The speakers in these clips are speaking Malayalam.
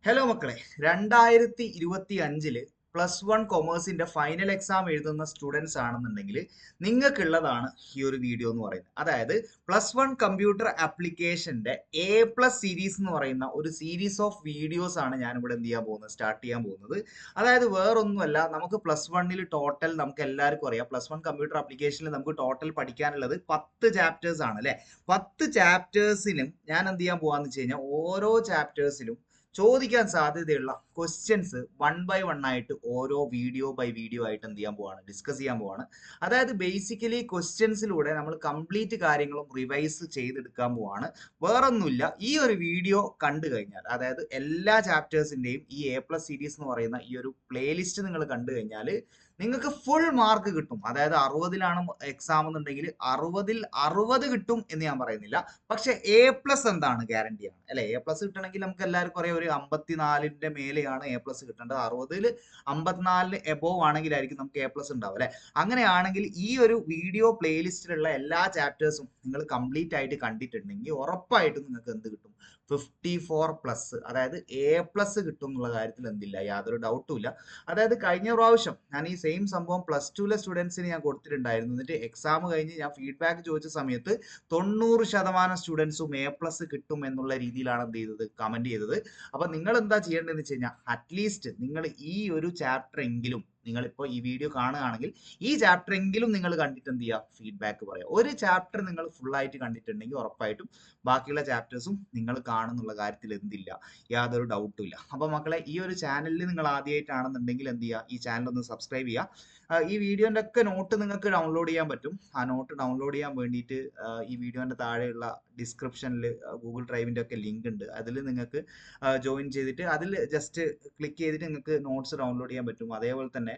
ഹലോ മക്കളെ, 2025 +1 കൊമേഴ്സിന്റെ ഫൈനൽ എക്സാം എഴുതുന്ന സ്റ്റുഡൻസ് ആണെന്നുണ്ടെങ്കിൽ നിങ്ങൾക്കുള്ളതാണ് ഈ ഒരു വീഡിയോ എന്ന് പറയുന്നത്. അതായത് +1 കമ്പ്യൂട്ടർ ആപ്ലിക്കേഷന്റെ A+ സീരീസ് എന്ന് പറയുന്ന ഒരു സീരീസ് ഓഫ് വീഡിയോസ് ആണ് ഞാൻ ഇവിടെ സ്റ്റാർട്ട് ചെയ്യാൻ പോകുന്നത്. അതായത് വേറൊന്നുമല്ല, നമുക്ക് +1 ടോട്ടൽ നമുക്ക് എല്ലാവർക്കും അറിയാം, +1 കമ്പ്യൂട്ടർ ആപ്ലിക്കേഷനിൽ നമുക്ക് ടോട്ടൽ പഠിക്കാനുള്ളത് 10 ചാപ്റ്റേഴ്സ് ആണ് അല്ലെ. 10 ചാപ്റ്റേഴ്സിനും ഞാൻ എന്ത് ചെയ്യാൻ പോവാന്ന് വെച്ച് കഴിഞ്ഞാൽ ഓരോ ചാപ്റ്റേഴ്സിലും ചോദിക്കാൻ സാധ്യതയുള്ള ക്വസ്റ്റ്യൻസ് വൺ ബൈ വൺ ആയിട്ട് ഓരോ വീഡിയോ ബൈ വീഡിയോ ആയിട്ട് എന്ത് ചെയ്യാൻ പോവാണ്, ഡിസ്കസ് ചെയ്യാൻ പോവാണ്. അതായത് ബേസിക്കലി ക്വസ്റ്റ്യൻസിലൂടെ നമ്മൾ കംപ്ലീറ്റ് കാര്യങ്ങളും റിവൈസ് ചെയ്തെടുക്കാൻ പോവാണ്. വേറൊന്നുമില്ല, ഈ ഒരു വീഡിയോ കണ്ടു കഴിഞ്ഞാൽ, അതായത് എല്ലാ ചാപ്റ്റേഴ്സിന്റെയും ഈ A+ സീരീസ് എന്ന് പറയുന്ന ഈ ഒരു പ്ലേലിസ്റ്റ് നിങ്ങൾ കണ്ടു കഴിഞ്ഞാൽ നിങ്ങൾക്ക് ഫുൾ മാർക്ക് കിട്ടും. അതായത് 60ലാണ് എക്സാം എന്നുണ്ടെങ്കിൽ 60ൽ 60 കിട്ടും എന്ന് ഞാൻ പറയുന്നില്ല. പക്ഷെ A+ എന്താണ് ഗ്യാരണ്ടിയാണ് അല്ലെ. A+ കിട്ടണമെങ്കിൽ നമുക്ക് എല്ലാവർക്കും അറിയാം, ഒരു 54ന്റെ മേലെയാണ് A+ കിട്ടേണ്ടത്. 60ൽ 54 എബോവ് ആണെങ്കിലായിരിക്കും നമുക്ക് A+ ഉണ്ടാവും അല്ലെ. അങ്ങനെയാണെങ്കിൽ ഈ ഒരു വീഡിയോ പ്ലേലിസ്റ്റിലുള്ള എല്ലാ ചാപ്റ്റേഴ്സും നിങ്ങൾ കംപ്ലീറ്റ് ആയിട്ട് കണ്ടിട്ടുണ്ടെങ്കിൽ ഉറപ്പായിട്ടും നിങ്ങൾക്ക് എന്ത് കിട്ടും, 54+, അതായത് A+ കിട്ടും എന്നുള്ള കാര്യത്തിൽ എന്തില്ല, യാതൊരു ഡൗട്ടും ഇല്ല. അതായത് കഴിഞ്ഞ പ്രാവശ്യം ഞാൻ ഈ സെയിം സംഭവം +2 സ്റ്റുഡൻസിന് ഞാൻ കൊടുത്തിട്ടുണ്ടായിരുന്നു. എന്നിട്ട് എക്സാം കഴിഞ്ഞ് ഞാൻ ഫീഡ്ബാക്ക് ചോദിച്ച സമയത്ത് 90% സ്റ്റുഡൻസും A+ കിട്ടും എന്നുള്ള രീതിയിലാണ് എന്ത് ചെയ്തത്, കമന്റ് ചെയ്തത്. അപ്പൊ നിങ്ങൾ എന്താ ചെയ്യേണ്ടതെന്ന് വെച്ച് കഴിഞ്ഞാൽ, അറ്റ്ലീസ്റ്റ് നിങ്ങൾ ഈ ഒരു ചാപ്റ്റർ എങ്കിലും, നിങ്ങളിപ്പോൾ ഈ വീഡിയോ കാണുകയാണെങ്കിൽ ഈ ചാപ്റ്റർ എങ്കിലും നിങ്ങൾ കണ്ടിട്ട് എന്ത് ചെയ്യുക, ഫീഡ്ബാക്ക് പറയുക. ഒരു ചാപ്റ്റർ നിങ്ങൾ ഫുൾ ആയിട്ട് കണ്ടിട്ടുണ്ടെങ്കിൽ ഉറപ്പായിട്ടും ബാക്കിയുള്ള ചാപ്റ്റേഴ്സും നിങ്ങൾ കാണുന്നുള്ള കാര്യത്തിൽ എന്തില്ല, യാതൊരു ഡൗട്ടും ഇല്ല. അപ്പൊ മക്കളെ, ഈ ഒരു ചാനലിൽ നിങ്ങൾ ആദ്യമായിട്ടാണെന്നുണ്ടെങ്കിൽ എന്ത് ചെയ്യുക, ഈ ചാനൽ ഒന്ന് സബ്സ്ക്രൈബ് ചെയ്യുക. ഈ വീഡിയോന്റെ ഒക്കെ നോട്ട് നിങ്ങൾക്ക് ഡൗൺലോഡ് ചെയ്യാൻ പറ്റും. ആ നോട്ട് ഡൗൺലോഡ് ചെയ്യാൻ വേണ്ടിയിട്ട് ഈ വീഡിയോന്റെ താഴെയുള്ള ഡിസ്ക്രിപ്ഷനിൽ ഗൂഗിൾ ഡ്രൈവിന്റെ ഒക്കെ ലിങ്ക് ഉണ്ട്. അതിൽ നിങ്ങൾക്ക് ജോയിൻ ചെയ്തിട്ട് അതിൽ ജസ്റ്റ് ക്ലിക്ക് ചെയ്തിട്ട് നിങ്ങൾക്ക് നോട്ട്സ് ഡൗൺലോഡ് ചെയ്യാൻ പറ്റും. അതേപോലെ തന്നെ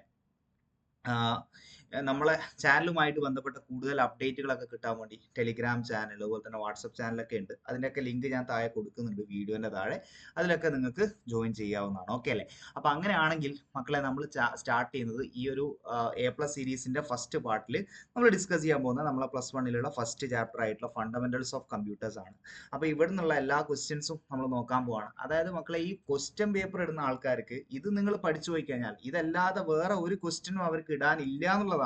നമ്മളെ ചാനലുമായിട്ട് ബന്ധപ്പെട്ട കൂടുതൽ അപ്ഡേറ്റുകളൊക്കെ കിട്ടാൻ വേണ്ടി ടെലിഗ്രാം ചാനൽ, അതുപോലെ തന്നെ വാട്സപ്പ് ചാനലൊക്കെ ഉണ്ട്. അതിൻ്റെയൊക്കെ ലിങ്ക് ഞാൻ താഴെ കൊടുക്കുന്നുണ്ട് വീഡിയോന്റെ താഴെ. അതിലൊക്കെ നിങ്ങൾക്ക് ജോയിൻ ചെയ്യാവുന്നതാണ്. ഓക്കെ അല്ലേ. അപ്പൊ അങ്ങനെയാണെങ്കിൽ മക്കളെ, നമ്മൾ സ്റ്റാർട്ട് ചെയ്യുന്നത് ഈ ഒരു A+ സീരീസിന്റെ ഫസ്റ്റ് പാർട്ടിൽ നമ്മൾ ഡിസ്കസ് ചെയ്യാൻ പോകുന്നത് നമ്മളെ +1 ഫസ്റ്റ് ചാപ്റ്റർ ആയിട്ടുള്ള ഫണ്ടമെന്റൽസ് ഓഫ് കമ്പ്യൂട്ടേഴ്സ് ആണ്. അപ്പൊ ഇവിടെ നിന്നുള്ള എല്ലാ ക്വസ്റ്റ്യൻസും നമ്മൾ നോക്കാൻ പോവാണ്. അതായത് മക്കളെ, ഈ ക്വസ്റ്റ്യൻ പേപ്പർ ഇടുന്ന ആൾക്കാർക്ക് ഇത് നിങ്ങൾ പഠിച്ചു പോയി കഴിഞ്ഞാൽ ഇതല്ലാതെ വേറെ ഒരു ക്വസ്റ്റ്യനും അവർക്ക് ഇടാനില്ല എന്നുള്ളതാണ്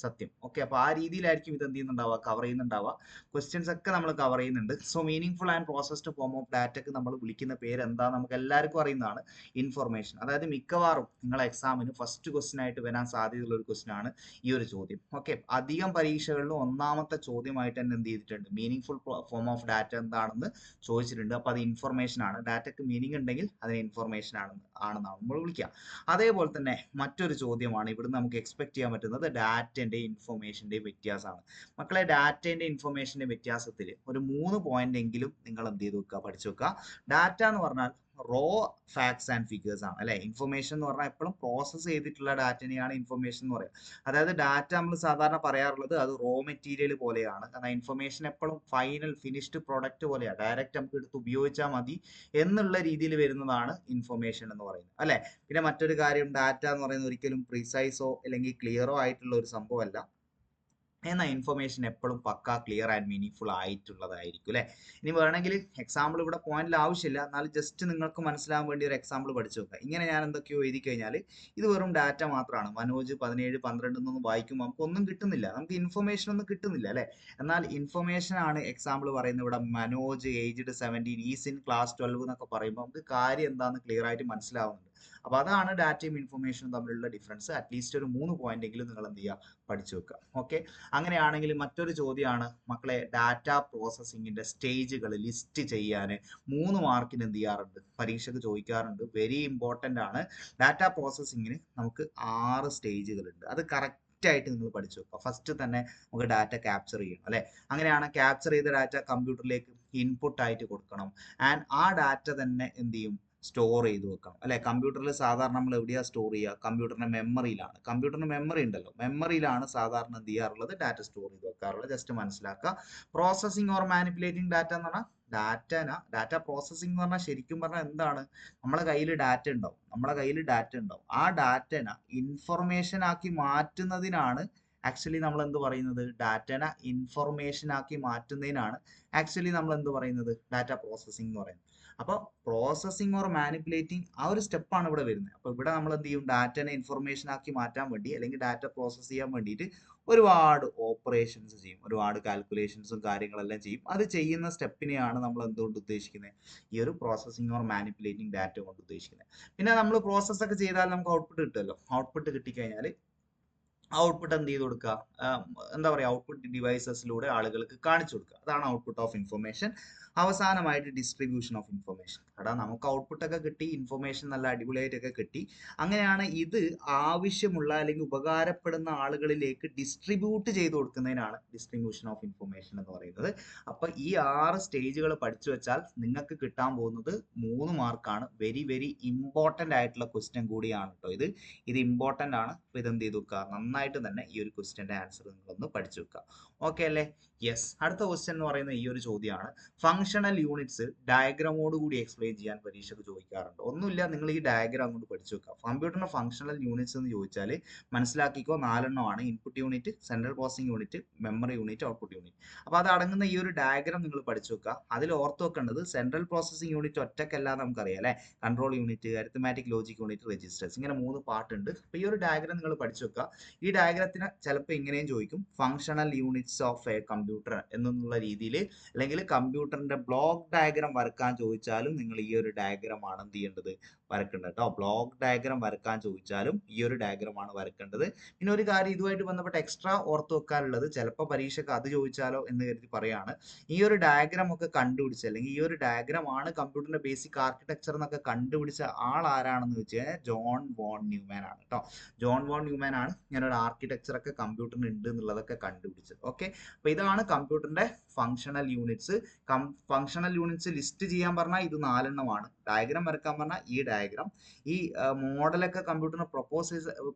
സത്യം. ഓക്കെ, അപ്പൊ ആ രീതിയിലായിരിക്കും ഇത് എന്ത് ചെയ്യുന്നുണ്ടാവുക, കവർ ചെയ്യുന്നുണ്ടാവുക. ക്വസ്റ്റ്യൻസ് ഒക്കെ നമ്മൾ കവർ ചെയ്യുന്നുണ്ട്. So meaning and processed form of ഡാറ്റക്ക് നമ്മൾ വിളിക്കുന്ന പേര് എന്താ, നമുക്ക് എല്ലാവർക്കും അറിയുന്നതാണ്, ഇൻഫർമേഷൻ. അതായത് മിക്കവാറും നിങ്ങളെ എക്സാമിന് ഫസ്റ്റ് ക്വസ്റ്റ്യൻ ആയിട്ട് വരാൻ സാധ്യതയുള്ള ഒരു ക്വസ്റ്റ്യൻ ആണ് ഈ ഒരു ചോദ്യം. ഓക്കെ, അധികം പരീക്ഷകളിലും ഒന്നാമത്തെ ചോദ്യമായിട്ട് തന്നെ എന്ത് ചെയ്തിട്ടുണ്ട്, മീനിങ് ഫോം ഓഫ് ഡാറ്റ എന്താണെന്ന് ചോദിച്ചിട്ടുണ്ട്. അപ്പൊ അത് ഇൻഫർമേഷൻ ആണ്. ഡാറ്റക്ക് മീനിങ് ഉണ്ടെങ്കിൽ അതിന് ഇൻഫർമേഷൻ ആണെന്നാണ് നമ്മൾ വിളിക്കുക. അതേപോലെ തന്നെ മറ്റൊരു ചോദ്യമാണ് ഇവിടുന്ന് നമുക്ക് എക്സ്പെക്ട് ചെയ്യാൻ പറ്റുന്നത്, ഡാറ്റന്റെ ഇൻഫർമേഷന്റെ വ്യത്യാസമാണ്. മക്കളെ, ഡാറ്റന്റെ ഇൻഫർമേഷന്റെ വ്യത്യാസത്തിൽ ഒരു 3 പോയിന്റ് എങ്കിലും നിങ്ങൾ എന്ത് ചെയ്ത് വെക്കുക, പഠിച്ചു വെക്കുക. ഡാറ്റ എന്ന് പറഞ്ഞാൽ റോ ഫാക്ട്സ് ആൻഡ് ഫിഗേഴ്സ് ആണ് അല്ലെ. ഇൻഫർമേഷൻ എന്ന് പറഞ്ഞാൽ എപ്പോഴും പ്രോസസ് ചെയ്തിട്ടുള്ള ഡാറ്റനെയാണ് ഇൻഫർമേഷൻ എന്ന് പറയുക. അതായത് ഡാറ്റ നമ്മൾ സാധാരണ പറയാറുള്ളത് അത് റോ മെറ്റീരിയൽ പോലെയാണ്. എന്നാൽ ഇൻഫർമേഷൻ എപ്പോഴും ഫൈനൽ ഫിനിഷ്ഡ് പ്രോഡക്റ്റ് പോലെയാണ്, ഡയറക്റ്റ് നമുക്ക് എടുത്ത് ഉപയോഗിച്ചാൽ മതി എന്നുള്ള രീതിയിൽ വരുന്നതാണ് ഇൻഫർമേഷൻ എന്ന് പറയുന്നത് അല്ലെ. പിന്നെ മറ്റൊരു കാര്യം, ഡാറ്റ എന്ന് പറയുന്നത് ഒരിക്കലും പ്രിസൈസോ അല്ലെങ്കിൽ ക്ലിയറോ ആയിട്ടുള്ള ഒരു സംഭവമല്ല. എന്നാൽ ഇൻഫർമേഷൻ എപ്പോഴും പക്ക ക്ലിയർ ആൻഡ് മീനിങ് ഫുൾ ആയിട്ടുള്ളതായിരിക്കും അല്ലെ. ഇനി വേണമെങ്കിൽ എക്സാമ്പിൾ ഇവിടെ പോയിന്റിൽ ആവശ്യമില്ല, എന്നാൽ ജസ്റ്റ് നിങ്ങൾക്ക് മനസ്സിലാവാൻ വേണ്ടി ഒരു എക്സാമ്പിൾ പഠിച്ചു നോക്കുക. ഇങ്ങനെ ഞാൻ എന്തൊക്കെയോ എഴുതി കഴിഞ്ഞാൽ ഇത് വെറും ഡാറ്റ മാത്രമാണ്. മനോജ് 17 12 എന്നൊന്നും വായിക്കുമ്പോൾ നമുക്ക് ഒന്നും കിട്ടുന്നില്ല, നമുക്ക് ഇൻഫർമേഷൻ ഒന്നും കിട്ടുന്നില്ല അല്ലെ. എന്നാൽ ഇൻഫർമേഷൻ ആണ് എക്സാമ്പിൾ പറയുന്നത്. ഇവിടെ Manoj aged 17 is in class 12 എന്നൊക്കെ പറയുമ്പോൾ നമുക്ക് കാര്യം എന്താണെന്ന് ക്ലിയർ ആയിട്ട് മനസ്സിലാവുന്നുണ്ട്. അപ്പൊ അതാണ് ഡാറ്റയും ഇൻഫർമേഷനും തമ്മിലുള്ള ഡിഫറൻസ്. അറ്റ്ലീസ്റ്റ് ഒരു 3 പോയിന്റ് എങ്കിലും നിങ്ങൾ എന്ത് ചെയ്യുക, പഠിച്ചു വെക്കുക. ഓക്കെ, അങ്ങനെയാണെങ്കിൽ മറ്റൊരു ചോദ്യമാണ് മക്കളെ, ഡാറ്റ പ്രോസസ്സിങ്ങിന്റെ സ്റ്റേജുകൾ ലിസ്റ്റ് ചെയ്യാൻ 3 മാർക്കിന് എന്ത് ചെയ്യാറുണ്ട്, പരീക്ഷയ്ക്ക് ചോദിക്കാറുണ്ട്. വെരി ഇമ്പോർട്ടന്റ് ആണ്. ഡാറ്റ പ്രോസസ്സിങ്ങിന് നമുക്ക് 6 സ്റ്റേജുകളുണ്ട്. അത് കറക്റ്റ് ആയിട്ട് നിങ്ങൾ പഠിച്ചു വെക്കുക. ഫസ്റ്റ് തന്നെ നമുക്ക് ഡാറ്റ ക്യാപ്ചർ ചെയ്യണം അല്ലെ. അങ്ങനെയാണ് ക്യാപ്ചർ ചെയ്ത ഡാറ്റ കമ്പ്യൂട്ടറിലേക്ക് ഇൻപുട്ട് ആയിട്ട് കൊടുക്കണം. ആൻഡ് ആ ഡാറ്റ തന്നെ എന്ത് ചെയ്യും, സ്റ്റോർ ചെയ്ത് വെക്കണം അല്ലെ. കമ്പ്യൂട്ടറിൽ സാധാരണ നമ്മൾ എവിടെയാണ് സ്റ്റോർ ചെയ്യുക, കമ്പ്യൂട്ടറിന്റെ മെമ്മറിയിലാണ്. കമ്പ്യൂട്ടറിന് മെമ്മറി ഉണ്ടല്ലോ, മെമ്മറിയിലാണ് സാധാരണ എന്ത് ചെയ്യാറുള്ളത്, ഡാറ്റ സ്റ്റോർ ചെയ്ത് വെക്കാറുള്ളത്. ജസ്റ്റ് മനസ്സിലാക്കുക. പ്രോസസിങ് ഓർ മാനിപ്പുലേറ്റിംഗ് ഡാറ്റ എന്ന് പറഞ്ഞാൽ ഡാറ്റ പ്രോസസ്സിംഗ് എന്ന് പറഞ്ഞാൽ ശരിക്കും പറഞ്ഞാൽ എന്താണ്, നമ്മളെ കയ്യിൽ ഡാറ്റ ഉണ്ടാവും. ആ ഡാറ്റന ഇൻഫർമേഷൻ ആക്കി മാറ്റുന്നതിനാണ് ആക്ച്വലി നമ്മൾ എന്ത് പറയുന്നത്, ഡാറ്റന ഇൻഫർമേഷൻ ആക്കി മാറ്റുന്നതിനാണ് ആക്ച്വലി നമ്മൾ എന്ത് പറയുന്നത്, ഡാറ്റ പ്രോസസ്സിംഗ് എന്ന് പറയുന്നത്. അപ്പോൾ പ്രോസസ്സിങ് ഓർ മാനിപ്പുലേറ്റിംഗ് ആ ഒരു സ്റ്റെപ്പാണ് ഇവിടെ വരുന്നത്. അപ്പോൾ ഇവിടെ നമ്മൾ എന്ത് ചെയ്യും, ഡാറ്റനെ ഇൻഫർമേഷൻ ആക്കി മാറ്റാൻ വേണ്ടി അല്ലെങ്കിൽ ഡാറ്റ പ്രോസസ്സ് ചെയ്യാൻ വേണ്ടിയിട്ട് ഒരുപാട് ഓപ്പറേഷൻസ് ചെയ്യും, ഒരുപാട് കാൽക്കുലേഷൻസും കാര്യങ്ങളെല്ലാം ചെയ്യും. അത് ചെയ്യുന്ന സ്റ്റെപ്പിനെയാണ് നമ്മൾ എന്തുകൊണ്ട് ഉദ്ദേശിക്കുന്നത്, ഈ ഒരു പ്രോസസ്സിംഗ് ഓർ മാനിപ്പുലേറ്റിംഗ് ഡാറ്റ കൊണ്ട് ഉദ്ദേശിക്കുന്നത്. പിന്നെ നമ്മൾ പ്രോസസ്സ് ഒക്കെ ചെയ്താൽ നമുക്ക് ഔട്ട്പുട്ട് കിട്ടുമല്ലോ. ഔട്ട്പുട്ട് കിട്ടിക്കഴിഞ്ഞാൽ ഔട്ട്പുട്ട് എന്ത് ചെയ്ത് കൊടുക്കുക, എന്താ പറയുക, ഔട്ട്പുട്ട് ഡിവൈസസിലൂടെ ആളുകൾക്ക് കാണിച്ചു കൊടുക്കുക. അതാണ് ഔട്ട്പുട്ട് ഓഫ് ഇൻഫർമേഷൻ. അവസാനമായിട്ട് ഡിസ്ട്രിബ്യൂഷൻ ഓഫ് ഇൻഫർമേഷൻ. എടാ നമുക്ക് ഔട്ട്പുട്ട് ഒക്കെ കിട്ടി, ഇൻഫർമേഷൻ നല്ല അടിപൊളിയായിട്ടൊക്കെ കിട്ടി. അങ്ങനെയാണ് ഇത് ആവശ്യമുള്ള അല്ലെങ്കിൽ ഉപകാരപ്പെടുന്ന ആളുകളിലേക്ക് ഡിസ്ട്രിബ്യൂട്ട് ചെയ്ത് കൊടുക്കുന്നതിനാണ് ഡിസ്ട്രിബ്യൂഷൻ ഓഫ് ഇൻഫർമേഷൻ എന്ന് പറയുന്നത്. അപ്പൊ ഈ 6 സ്റ്റേജുകൾ പഠിച്ചു വെച്ചാൽ നിങ്ങൾക്ക് കിട്ടാൻ പോകുന്നത് 3 മാർക്കാണ്. വെരി വെരി ഇമ്പോർട്ടന്റ് ആയിട്ടുള്ള ക്വസ്റ്റ്യൻ കൂടിയാണ് കേട്ടോ ഇത്. ഇത് ഇമ്പോർട്ടന്റ് ആണ്. അപ്പൊ ഇതെന്ത് ചെയ്ത് വെക്കുക, നന്നായിട്ട് തന്നെ ഈ ഒരു ക്വസ്റ്റ്യന്റെ ആൻസർ നിങ്ങളൊന്ന് പഠിച്ചു വെക്കുക. ഓക്കെ അല്ലേ? യെസ്. അടുത്ത ക്വസ്റ്റ്യൻ എന്ന് പറയുന്നത് ഈ ഒരു ചോദ്യമാണ്. ഫങ്ഷണൽ യൂണിറ്റ്സ് ഡയഗ്രാമോട് കൂടി എക്സ്പ്ലെയിൻ ചെയ്യാൻ പരീക്ഷയ്ക്ക് ചോദിക്കാറുണ്ട്. ഒന്നുമില്ല, നിങ്ങൾ ഈ ഡയഗ്രാം കൊണ്ട് പഠിച്ചു വെക്കുക. കമ്പ്യൂട്ടറിന്റെ ഫങ്ഷണൽ യൂണിറ്റ്സ് എന്ന് ചോദിച്ചാൽ മനസ്സിലാക്കിക്കോ, 4 എണ്ണമാണ്. Input unit, central processing unit, memory unit, output unit. അപ്പോൾ അത് അടങ്ങുന്ന ഈ ഒരു ഡയഗ്രാം നിങ്ങൾ പഠിച്ചു വെക്കുക. അതിൽ ഓർത്ത് വെക്കേണ്ടത് സെൻട്രൽ പ്രോസസിംഗ് യൂണിറ്റ് ഒറ്റക്കല്ല, നമുക്കറിയാം അല്ലേ. Control unit, arithmetic logic unit, registers, ഇങ്ങനെ 3 പാർട്ട് ഉണ്ട്. അപ്പോൾ ഈ ഒരു ഡയഗ്രാം നിങ്ങൾ പഠിച്ചു വെക്കുക. ഈ ഡയഗ്രത്തിന് ചിലപ്പോൾ ഇങ്ങനെയും ചോദിക്കും, functional units of A computer എന്നുള്ള രീതിയിൽ, അല്ലെങ്കിൽ കമ്പ്യൂട്ടറിന്റെ ബ്ലോക്ക് ഡയഗ്രാം വരക്കാൻ ചോദിച്ചാലും നിങ്ങൾ ഈ ഒരു ഡയഗ്രാം ആണ് എന്ത് ചെയ്യേണ്ടത്, വരക്കേണ്ടത് കേട്ടോ. ബ്ലോക്ക് ഡയഗ്രാം വരക്കാൻ ചോദിച്ചാലും ഈ ഒരു ഡയഗ്രാം ആണ് വരക്കേണ്ടത്. പിന്നെ ഒരു കാര്യം ഇതുമായിട്ട് ബന്ധപ്പെട്ട് എക്സ്ട്രാ ഓർത്ത് വെക്കാനുള്ളത്, ചിലപ്പോൾ പരീക്ഷയ്ക്ക് അത് ചോദിച്ചാലോ എന്ന് കരുതി പറയാണ്, ഈ ഒരു ഡയഗ്രാം ഒക്കെ കണ്ടുപിടിച്ച, അല്ലെങ്കിൽ ഈ ഒരു ഡയഗ്രാം ആണ് കമ്പ്യൂട്ടറിന്റെ ബേസിക് ആർക്കിടെക്ചർ എന്നൊക്കെ കണ്ടുപിടിച്ച ആൾ ആരാണെന്ന് വെച്ച് കഴിഞ്ഞാൽ ജോൺ വോൺ ന്യൂമാൻ ആണ് കേട്ടോ. ജോൺ വോൺ ന്യൂമാൻ ആണ് ഇങ്ങനെ ഒരു ആർക്കിടെക്ചർ ഒക്കെ കമ്പ്യൂട്ടറിന് ഉണ്ട് എന്നുള്ളതൊക്കെ കണ്ടുപിടിച്ചത്. ഓക്കെ, അപ്പൊ ഇതാണ് കമ്പ്യൂട്ടറിന്റെ functional units. Functional units list ചെയ്യാൻ പറഞ്ഞാൽ ഇത് 4 എണ്ണമാണ്. ഡയഗ്രാം വരക്കാൻ പറഞ്ഞാൽ ഈ ഡയഗ്രാം. ഈ മോഡലൊക്കെ കമ്പ്യൂട്ടറിന്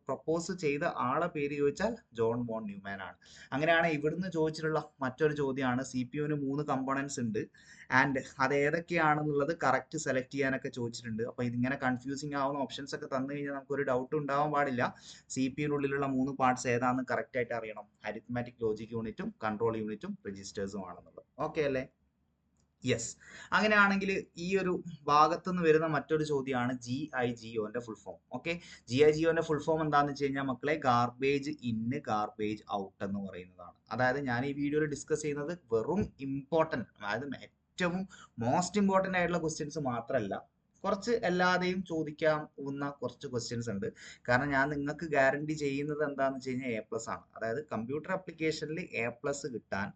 പ്രൊപ്പോസ് ചെയ്ത ആളെ പേര് ചോദിച്ചാൽ ജോൺ വോൺ ന്യൂമാൻ ആണ്. അങ്ങനെയാണ് ഇവിടുന്ന് ചോദിച്ചിട്ടുള്ള മറ്റൊരു ചോദ്യമാണ്, CPU-ന് 3 കമ്പോണൻസ് ഉണ്ട് ആൻഡ് അത് ഏതൊക്കെയാണെന്നുള്ളത് കറക്റ്റ് സെലക്ട് ചെയ്യാനൊക്കെ ചോദിച്ചിട്ടുണ്ട്. അപ്പൊ ഇതിങ്ങനെ കൺഫ്യൂസിങ് ആവുന്ന ഓപ്ഷൻസ് ഒക്കെ തന്നു കഴിഞ്ഞാൽ നമുക്ക് ഒരു ഡൗട്ട് ഉണ്ടാവാൻ പാടില്ല. CPU-നുള്ളിലുള്ള 3 പാർട്സ് ഏതാണെന്ന് കറക്റ്റ് ആയിട്ട് അറിയണം. അരിത്മാറ്റിക് ലോജിക് യൂണിറ്റും കൺട്രോൾ യൂണിറ്റും രജിസ്റ്റേഴ്സും ആണെന്നുള്ളത്. ഓക്കെ അല്ലേ? യെസ്. അങ്ങനെയാണെങ്കിൽ ഈ ഒരു ഭാഗത്ത് നിന്ന് വരുന്ന മറ്റൊരു ചോദ്യമാണ് GIGO-ന്റെ ഫുൾ ഫോം. ഓക്കെ, GIGO-ന്റെ ഫുൾ ഫോം എന്താണെന്ന് വെച്ച് കഴിഞ്ഞാൽ മക്കളെ, ഗാർബേജ് ഇന്ന് ഗാർബേജ് ഔട്ട് എന്ന് പറയുന്നതാണ്. അതായത് ഞാൻ ഈ വീഡിയോയിൽ ഡിസ്കസ് ചെയ്യുന്നത് വെറും ഇമ്പോർട്ടൻറ്റ്, അതായത് ഏറ്റവും മോസ്റ്റ് ഇമ്പോർട്ടൻ്റ് ആയിട്ടുള്ള ക്വസ്റ്റ്യൻസ് മാത്രമല്ല, കുറച്ച് എല്ലാതെയും ചോദിക്കാവുന്ന കുറച്ച് ക്വസ്റ്റ്യൻസ് ഉണ്ട്. കാരണം ഞാൻ നിങ്ങൾക്ക് ഗ്യാരണ്ടി ചെയ്യുന്നത് എന്താണെന്ന് വെച്ച് കഴിഞ്ഞാൽ A+ ആണ്. അതായത് കമ്പ്യൂട്ടർ ആപ്ലിക്കേഷനിൽ A+ കിട്ടാൻ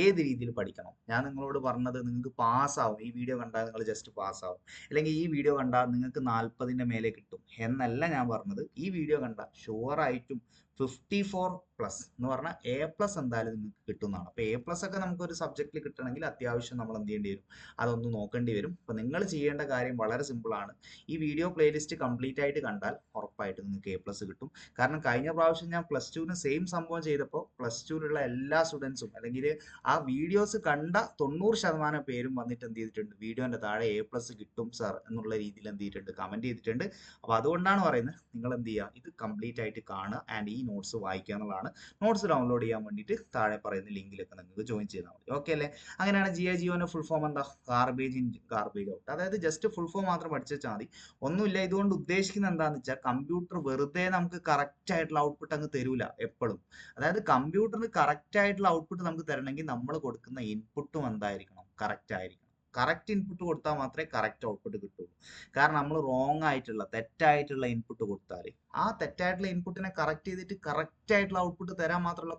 ഏത് രീതിയിൽ പഠിക്കണം. ഞാൻ നിങ്ങളോട് പറഞ്ഞത് നിങ്ങൾക്ക് പാസ്സാവും, ഈ വീഡിയോ കണ്ടാൽ നിങ്ങൾ ജസ്റ്റ് പാസ്സാവും, അല്ലെങ്കിൽ ഈ വീഡിയോ കണ്ടാൽ നിങ്ങൾക്ക് 40ന്റെ മേലെ കിട്ടും എന്നല്ല ഞാൻ പറഞ്ഞത്. ഈ വീഡിയോ കണ്ടാൽ ഷുവറായിട്ടും 54+ എന്ന് പറഞ്ഞാൽ A+ എന്തായാലും നിങ്ങൾക്ക് കിട്ടുന്നതാണ്. അപ്പോൾ A+ ഒക്കെ നമുക്ക് ഒരു സബ്ജക്റ്റിൽ കിട്ടണമെങ്കിൽ അത്യാവശ്യം നമ്മൾ എന്ത് ചെയ്യേണ്ടി വരും, അതൊന്ന് നോക്കേണ്ടി വരും. അപ്പോൾ നിങ്ങൾ ചെയ്യേണ്ട കാര്യം വളരെ സിമ്പിൾ ആണ്. ഈ വീഡിയോ പ്ലേലിസ്റ്റ് കംപ്ലീറ്റ് ആയിട്ട് കണ്ടാൽ ഉറപ്പായിട്ട് നിങ്ങൾക്ക് A+ കിട്ടും. കാരണം കഴിഞ്ഞ പ്രാവശ്യം ഞാൻ +2-ന് സെയിം സംഭവം ചെയ്തപ്പോൾ +2-ലുള്ള എല്ലാ സ്റ്റുഡൻസും, അല്ലെങ്കിൽ ആ വീഡിയോസ് കണ്ട 90% പേരും വന്നിട്ട് എന്ത് ചെയ്തിട്ടുണ്ട്, വീഡിയോന്റെ താഴെ A+ കിട്ടും സർ എന്നുള്ള രീതിയിൽ എന്ത് ചെയ്തിട്ടുണ്ട്, കമന്റ് ചെയ്തിട്ടുണ്ട്. അപ്പോൾ അതുകൊണ്ടാണ് പറയുന്നത്, നിങ്ങൾ എന്ത് ചെയ്യുക, ഇത് കംപ്ലീറ്റ് ആയിട്ട് കാണുക ആൻഡ് ഈ നോട്ട്സ് വായിക്കുക എന്നുള്ളതാണ്. നോട്ട്സ് ഡൗൺലോഡ് ചെയ്യാൻ വേണ്ടിയിട്ട് താഴെ പറയുന്ന ലിങ്കിലൊക്കെ നിങ്ങൾക്ക് ജോയിൻ ചെയ്താൽ മതി. ഓക്കെ അല്ലേ? അങ്ങനെയാണ് GIGO-ന്റെ ഫുൾ ഫോം എന്താ, ഗാർബേജ് ഇൻ ഗാർബേജ് ഔട്ട്. അതായത് ജസ്റ്റ് ഫുൾ ഫോം മാത്രം പഠിച്ചു വെച്ചാൽ മതി. ഒന്നുമില്ല, ഇതുകൊണ്ട് ഉദ്ദേശിക്കുന്നത് എന്താണെന്ന് വെച്ചാൽ കമ്പ്യൂട്ടർ വെറുതെ നമുക്ക് കറക്റ്റ് ആയിട്ടുള്ള ഔട്ട്പുട്ട് അങ്ങ് തരൂല എപ്പോഴും. അതായത് കമ്പ്യൂട്ടറിന് കറക്റ്റ് ആയിട്ടുള്ള ഔട്ട്പുട്ട് നമുക്ക് തരണമെങ്കിൽ നമ്മൾ കൊടുക്കുന്ന ഇൻപുട്ടും എന്തായിരിക്കണം, കറക്റ്റ് ആയിരിക്കണം. കറക്റ്റ് ഇൻപുട്ട് കൊടുത്താൽ മാത്രമേ കറക്റ്റ് ഔട്ട്പുട്ട് കിട്ടുള്ളൂ. കാരണം നമ്മൾ റോങ് ആയിട്ടുള്ള, തെറ്റായിട്ടുള്ള ഇൻപുട്ട് കൊടുത്താൽ ആ തെറ്റായിട്ടുള്ള ഇൻപുട്ടിനെ കറക്റ്റ് ചെയ്തിട്ട് കറക്റ്റ് ആയിട്ടുള്ള ഔട്ട്പുട്ട് തരാൻ മാത്രമുള്ള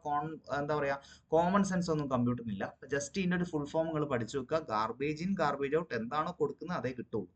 എന്താ പറയുക, കോമൺ സെൻസ് ഒന്നും കമ്പ്യൂട്ടറിനില്ല. ജസ്റ്റ് ഇതിൻ്റെ ഒരു ഫുൾ ഫോം നിങ്ങൾ പഠിച്ചു വെക്കുക. ഗാർബേജ് ഇൻ ഗാർബേജ് ഔട്ട് എന്താണോ കൊടുക്കുന്നത് അതേ കിട്ടുള്ളൂ.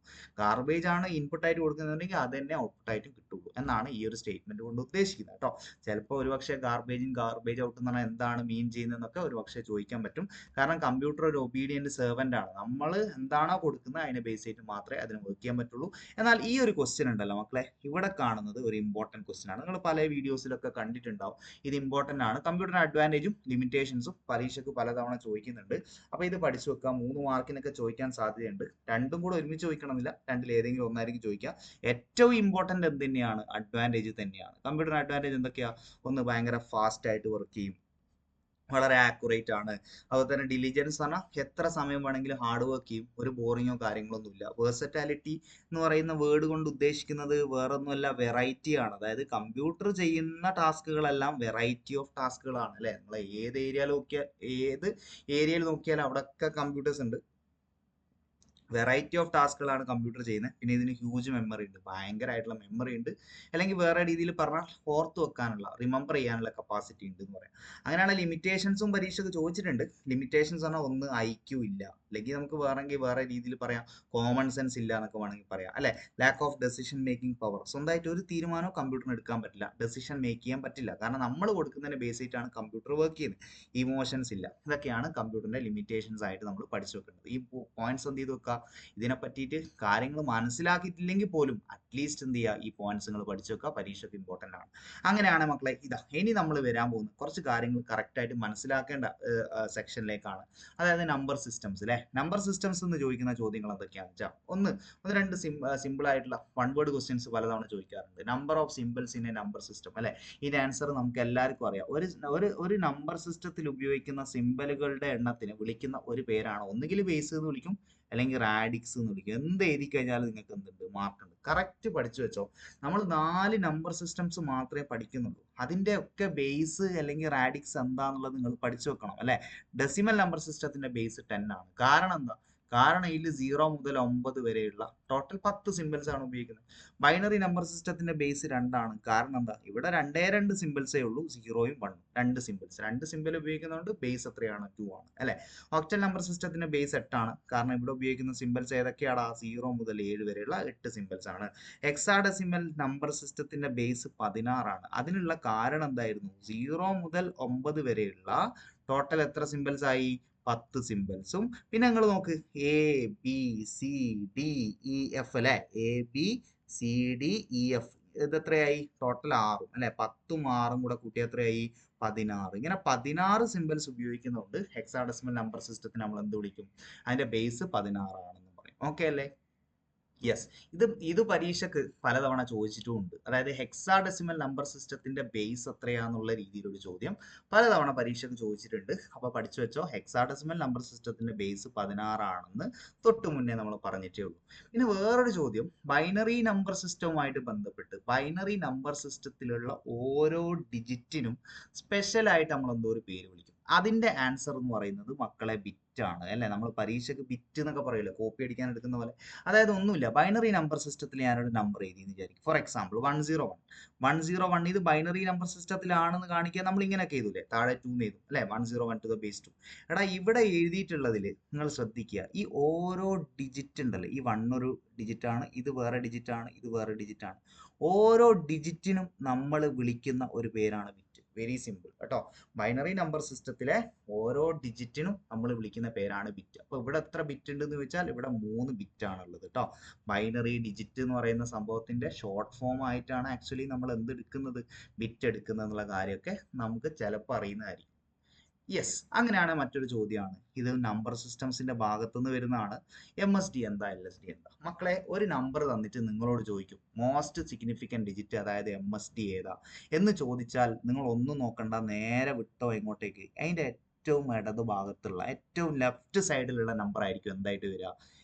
ഗാർബേജ് ആണ് ഇൻപുട്ട് ആയിട്ട് കൊടുക്കുന്നുണ്ടെങ്കിൽ അത് തന്നെ ഔട്ട്പുട്ട് ആയിട്ട് കിട്ടുള്ളൂ എന്നാണ് ഈ ഒരു സ്റ്റേറ്റ്മെന്റ് കൊണ്ട് ഉദ്ദേശിക്കുന്നത് കേട്ടോ. ചിലപ്പോൾ ഒരുപക്ഷെ ഗാർബേജ് ഇൻ ഗാർബേജ് ഔട്ട് എന്ന് പറഞ്ഞാൽ എന്താണ് മീൻ ചെയ്യുന്നതെന്നൊക്കെ ഒരുപക്ഷെ ചോദിക്കാൻ പറ്റും. കാരണം കമ്പ്യൂട്ടർ ഒരു ഒബീഡിയന്റ് സെർവന്റ് ആണ്. നമ്മൾ എന്താണോ കൊടുക്കുന്നത് അതിനെ ബേസ് ചെയ്തിട്ട് മാത്രമേ അതിന് വർക്ക് ചെയ്യാൻ പറ്റുള്ളൂ. എന്നാൽ ഈ ഒരു ക്വസ്റ്റ്യൻ ഉണ്ടല്ലോ മക്കളെ, ഇവിടെ കാണുന്നത് ഒരു ഇമ്പോർട്ടൻറ്റ് ക്വസ്റ്റ്യൻ ആണ്. നിങ്ങൾ പല വീഡിയോസിലൊക്കെ കണ്ടിട്ടുണ്ടാവും. ഇത് ഇമ്പോർട്ടൻ്റ് ആണ്. കമ്പ്യൂട്ടറിന്റെ അഡ്വാൻറ്റേജും ലിമിറ്റേഷൻസും പരീക്ഷയ്ക്ക് പലതവണ ചോദിക്കുന്നുണ്ട്. അപ്പോൾ ഇത് പഠിച്ചു വെക്കുക. 3 മാർക്കിനൊക്കെ ചോദിക്കാൻ സാധ്യതയുണ്ട്. രണ്ടും കൂടെ ഒരുമിച്ച് ചോദിക്കണമെന്നില്ല, രണ്ടിൽ ഏതെങ്കിലും ഒന്നായിരിക്കും ചോദിക്കുക. ഏറ്റവും ഇമ്പോർട്ടൻ്റ് എന്ത് തന്നെയാണ്, അഡ്വാൻറ്റേജ് തന്നെയാണ്. കമ്പ്യൂട്ടറിന് അഡ്വാൻറ്റേജ് എന്തൊക്കെയാണ്? ഒന്ന്, ഭയങ്കര ഫാസ്റ്റ് ആയിട്ട് വർക്ക് ചെയ്യും. വളരെ ആക്യുറേറ്റ് ആണ്. അതുപോലെ തന്നെ ഡിലിജൻസ് പറഞ്ഞാൽ എത്ര സമയം വേണമെങ്കിലും ഹാർഡ് വർക്ക് ചെയ്യും, ഒരു ബോറിങ്ങോ കാര്യങ്ങളൊന്നും ഇല്ല. വേഴ്സറ്റാലിറ്റി എന്ന് പറയുന്ന വേർഡ് കൊണ്ട് ഉദ്ദേശിക്കുന്നത് വേറൊന്നുമല്ല, വെറൈറ്റി ആണ്. അതായത് കമ്പ്യൂട്ടർ ചെയ്യുന്ന ടാസ്കുകളെല്ലാം വെറൈറ്റി ഓഫ് ടാസ്കുകളാണ് അല്ലെ. നമ്മൾ ഏത് ഏരിയയിൽ നോക്കിയാൽ അവിടെയൊക്കെ കമ്പ്യൂട്ടേഴ്സ് ഉണ്ട്, വെറൈറ്റി ഓഫ് ടാസ്കുകളാണ് കമ്പ്യൂട്ടർ ചെയ്യുന്നത്. പിന്നെ ഇതിന് ഹ്യൂജ് മെമ്മറി ഉണ്ട്, ഭയങ്കരമായിട്ടുള്ള മെമ്മറി ഉണ്ട്, അല്ലെങ്കിൽ വേറെ രീതിയിൽ പറഞ്ഞാൽ ഓർത്ത് വെക്കാനുള്ള, റിമെമ്പർ ചെയ്യാനുള്ള കപ്പാസിറ്റി ഉണ്ട് എന്ന് പറയാം. അങ്ങനെയാണ് ലിമിറ്റേഷൻസും പരീക്ഷയ്ക്ക് ചോദിച്ചിട്ടുണ്ട്. ലിമിറ്റേഷൻസ് പറഞ്ഞാൽ ഒന്ന് IQ ഇല്ല, അല്ലെങ്കിൽ നമുക്ക് വേറെ രീതിയിൽ പറയാം കോമൺ സെൻസ് ഇല്ല എന്നൊക്കെ വേണമെങ്കിൽ പറയാം അല്ലെ. Lack of decision making power, സ്വന്തമായിട്ട് ഒരു തീരുമാനവും കമ്പ്യൂട്ടറിന് എടുക്കാൻ പറ്റില്ല, ഡെസിഷൻ മേക്ക് ചെയ്യാൻ പറ്റില്ല, കാരണം നമ്മൾ കൊടുക്കുന്നതിന് ബേസ് ആയിട്ടാണ് കമ്പ്യൂട്ടർ വർക്ക് ചെയ്യുന്നത്. ഇമോഷൻസ് ഇല്ല. ഇതൊക്കെയാണ് കമ്പ്യൂട്ടറിന്റെ ലിമിറ്റേഷൻസ് ആയിട്ട് നമ്മൾ പഠിച്ചു വെക്കുന്നത്. ഈ പോയിന്റ്സ് എന്ത് ചെയ്ത് വെക്കുക, ഇതിനെ പറ്റിയിട്ട് കാര്യങ്ങൾ മനസ്സിലാക്കിയിട്ടില്ലെങ്കിൽ പോലും അറ്റ്ലീസ്റ്റ് എന്ത് ചെയ്യുക, ഈ പോയിന്റ്സ് നിങ്ങൾ പഠിച്ചു വെക്കുക, പരീക്ഷയ്ക്ക് ഇമ്പോർട്ടൻ്റ് ആണ്. അങ്ങനെയാണ് മക്കളെ. ഇനി നമ്മൾ വരാൻ പോകുന്ന കുറച്ച് കാര്യങ്ങൾ കറക്റ്റ് ആയിട്ട് മനസ്സിലാക്കേണ്ട സെക്ഷനിലേക്കാണ്. അതായത് നമ്പർ സിസ്റ്റംസ് അല്ലെ. നമ്പർ സിസ്റ്റംസ് എന്ന് ചോദിക്കുന്ന ചോദ്യങ്ങൾ എന്തൊക്കെയാണെന്ന് വെച്ചാൽ, ഒന്ന് രണ്ട് സിമ്പിൾ ആയിട്ടുള്ള വൺ വേർഡ് ക്വസ്റ്റ്യൻസ് പലതവണ ചോദിക്കാറുണ്ട്. Number of symbols in A number system അല്ലെ. ഇതിന്റെ ആൻസർ നമുക്ക് എല്ലാവർക്കും അറിയാം. ഒരു നമ്പർ സിസ്റ്റത്തിൽ ഉപയോഗിക്കുന്ന സിമ്പലുകളുടെ എണ്ണത്തിന് വിളിക്കുന്ന ഒരു പേരാണ്, ഒന്നുകിൽ ബേസ് എന്ന് വിളിക്കും, അല്ലെങ്കിൽ റാഡിക്സ് എന്ന് വിളിക്കും. എന്ത് എഴുതി കഴിഞ്ഞാലും നിങ്ങൾക്ക് എന്തുണ്ട്, മാർക്ക് ഉണ്ട്. കറക്റ്റ് പഠിച്ചു വെച്ചോ. നമ്മൾ 4 നമ്പർ സിസ്റ്റംസ് മാത്രമേ പഠിക്കുന്നുള്ളൂ. അതിന്റെ ഒക്കെ ബേസ് അല്ലെങ്കിൽ റാഡിക്സ് എന്താണെന്നുള്ളത് നിങ്ങൾ പഠിച്ചു വെക്കണം അല്ലെ. ഡെസിമൽ നമ്പർ സിസ്റ്റത്തിന്റെ ബേസ് 10 ആണ്. കാരണം എന്താ, കാരണം ഇതിൽ 0 മുതൽ 9 വരെയുള്ള ടോട്ടൽ 10 സിമ്പിൾസ് ആണ് ഉപയോഗിക്കുന്നത്. ബൈനറി നമ്പർ സിസ്റ്റത്തിന്റെ ബേസ് 2 ആണ്. കാരണം എന്താ, ഇവിടെ 2 സിമ്പിൾസേ ഉള്ളൂ, 0യും 1ഉം, 2 സിമ്പിൾസ്. 2 സിമ്പിൾ ഉപയോഗിക്കുന്നതുകൊണ്ട് ബേസ് എത്രയാണ്, 2 ആണ് അല്ലെ. ഒക്ടൽ നമ്പർ സിസ്റ്റത്തിന്റെ ബേസ് 8 ആണ്. കാരണം ഇവിടെ ഉപയോഗിക്കുന്ന സിമ്പിൾസ് ഏതൊക്കെയാണ്, 0 മുതൽ 7 വരെയുള്ള 8 സിമ്പിൾസ് ആണ്. ഹെക്സാഡെസിമൽ നമ്പർ സിസ്റ്റത്തിന്റെ ബേസ് 16 ആണ്. അതിനുള്ള കാരണം എന്തായിരുന്നു, 0 മുതൽ 9 വരെയുള്ള ടോട്ടൽ എത്ര സിമ്പിൾസ് ആയി, 10 സിമ്പിൾസും. പിന്നെ നിങ്ങൾ നോക്ക്, ABCDEF അല്ലെ, ABCDEF ഇത് എത്രയായി, ടോട്ടൽ 6ഉം അല്ലെ. 10ഉം 6ഉം കൂടെ കൂട്ടി എത്രയായി, 16. ഇങ്ങനെ 16 സിമ്പിൾസ് ഉപയോഗിക്കുന്നതുകൊണ്ട് ഹെക്സാഡെസിമൽ നമ്പർ സിസ്റ്റത്തിന് നമ്മൾ എന്ത് വിളിക്കും, അതിന്റെ ബേസ് 16 ആണെന്ന് പറയും. ഓക്കെ അല്ലേ. യെസ്, ഇത് പരീക്ഷക്ക് പലതവണ ചോദിച്ചിട്ടുമുണ്ട്. അതായത് ഹെക്സാഡെസിമൽ നമ്പർ സിസ്റ്റത്തിന്റെ ബേസ് എത്രയാന്നുള്ള രീതിയിലൊരു ചോദ്യം പലതവണ പരീക്ഷക്ക് ചോദിച്ചിട്ടുണ്ട്. അപ്പൊ പഠിച്ചു വെച്ചോ, ഹെക്സാഡെസിമൽ നമ്പർ സിസ്റ്റത്തിന്റെ ബേസ് 16 ആണെന്ന് തൊട്ട് മുന്നേ നമ്മൾ പറഞ്ഞിട്ടേ ഉള്ളൂ. പിന്നെ വേറൊരു ചോദ്യം, ബൈനറി നമ്പർ സിസ്റ്റവുമായിട്ട് ബന്ധപ്പെട്ട് ബൈനറി നമ്പർ സിസ്റ്റത്തിലുള്ള ഓരോ ഡിജിറ്റിനും സ്പെഷ്യൽ ആയിട്ട് നമ്മൾ എന്തോ ഒരു പേര് വിളിക്കും. അതിന്റെ ആൻസർ എന്ന് പറയുന്നത് മക്കളെ ബിറ്റ് ആണ് അല്ലെ. നമ്മൾ പരീക്ഷയ്ക്ക് ബിറ്റ് എന്നൊക്കെ പറയില്ല, കോപ്പി അടിക്കാൻ എടുക്കുന്ന പോലെ. അതായത് ഒന്നുമില്ല, ബൈനറി നമ്പർ സിസ്റ്റത്തിൽ ഞാനൊരു നമ്പർ എഴുതി എന്ന് വിചാരിക്കും. ഫോർ എക്സാമ്പിൾ 101 ഇത് ബൈനറി നമ്പർ സിസ്റ്റത്തിലാണെന്ന് കാണിക്കാൻ നമ്മൾ ഇങ്ങനെയൊക്കെ എഴുതൂലേ, താഴെ 2 എന്ന് എഴുതും അല്ലെ, 101 to the base 2. എടാ, ഇവിടെ എഴുതിയിട്ടുള്ളതിൽ നിങ്ങൾ ശ്രദ്ധിക്കുക, ഈ ഓരോ ഡിജിറ്റ് ഉണ്ടല്ലോ, ഈ 1 ഒരു ഡിജിറ്റ് ആണ്, ഇത് വേറെ ഡിജിറ്റ് ആണ്, ഇത് വേറെ ഡിജിറ്റ് ആണ്. ഓരോ ഡിജിറ്റിനും നമ്മൾ വിളിക്കുന്ന ഒരു പേരാണ് ബിറ്റ്. വെരി സിമ്പിൾ കേട്ടോ. ബൈനറി നമ്പർ സിസ്റ്റത്തിലെ ഓരോ ഡിജിറ്റിനും നമ്മൾ വിളിക്കുന്ന പേരാണ് ബിറ്റ്. അപ്പൊ ഇവിടെ എത്ര ബിറ്റ് ഉണ്ട് എന്ന് വെച്ചാൽ ഇവിടെ 3 ബിറ്റ് ആണുള്ളത് കേട്ടോ. ബൈനറി ഡിജിറ്റ് എന്ന് പറയുന്ന സംഭവത്തിന്റെ ഷോർട്ട് ഫോം ആയിട്ടാണ് ആക്ച്വലി നമ്മൾ എന്ത് എടുക്കുന്നത്, ബിറ്റ് എടുക്കുന്നത് എന്നുള്ള കാര്യമൊക്കെ നമുക്ക് ചിലപ്പോൾ അറിയുന്നതായിരിക്കും. യെസ്, അങ്ങനെയാണ്. മറ്റൊരു ചോദ്യമാണ്, ഇത് നമ്പർ സിസ്റ്റംസിന്റെ ഭാഗത്തുനിന്ന് വരുന്നതാണ്. MSD എന്താ, LSD എന്താ? മക്കളെ, ഒരു നമ്പർ തന്നിട്ട് നിങ്ങളോട് ചോദിക്കും മോസ്റ്റ് സിഗ്നിഫിക്കന്റ് ഡിജിറ്റ്, അതായത് MSD ഏതാ എന്ന് ചോദിച്ചാൽ നിങ്ങൾ ഒന്നും നോക്കണ്ട, നേരെ വിട്ടോ ഇങ്ങോട്ടേക്ക്. അതിന്റെ ഏറ്റവും ഇടത് ഭാഗത്തുള്ള ഏറ്റവും ലെഫ്റ്റ് സൈഡിലുള്ള നമ്പർ ആയിരിക്കും എന്തായിട്ട് വരിക,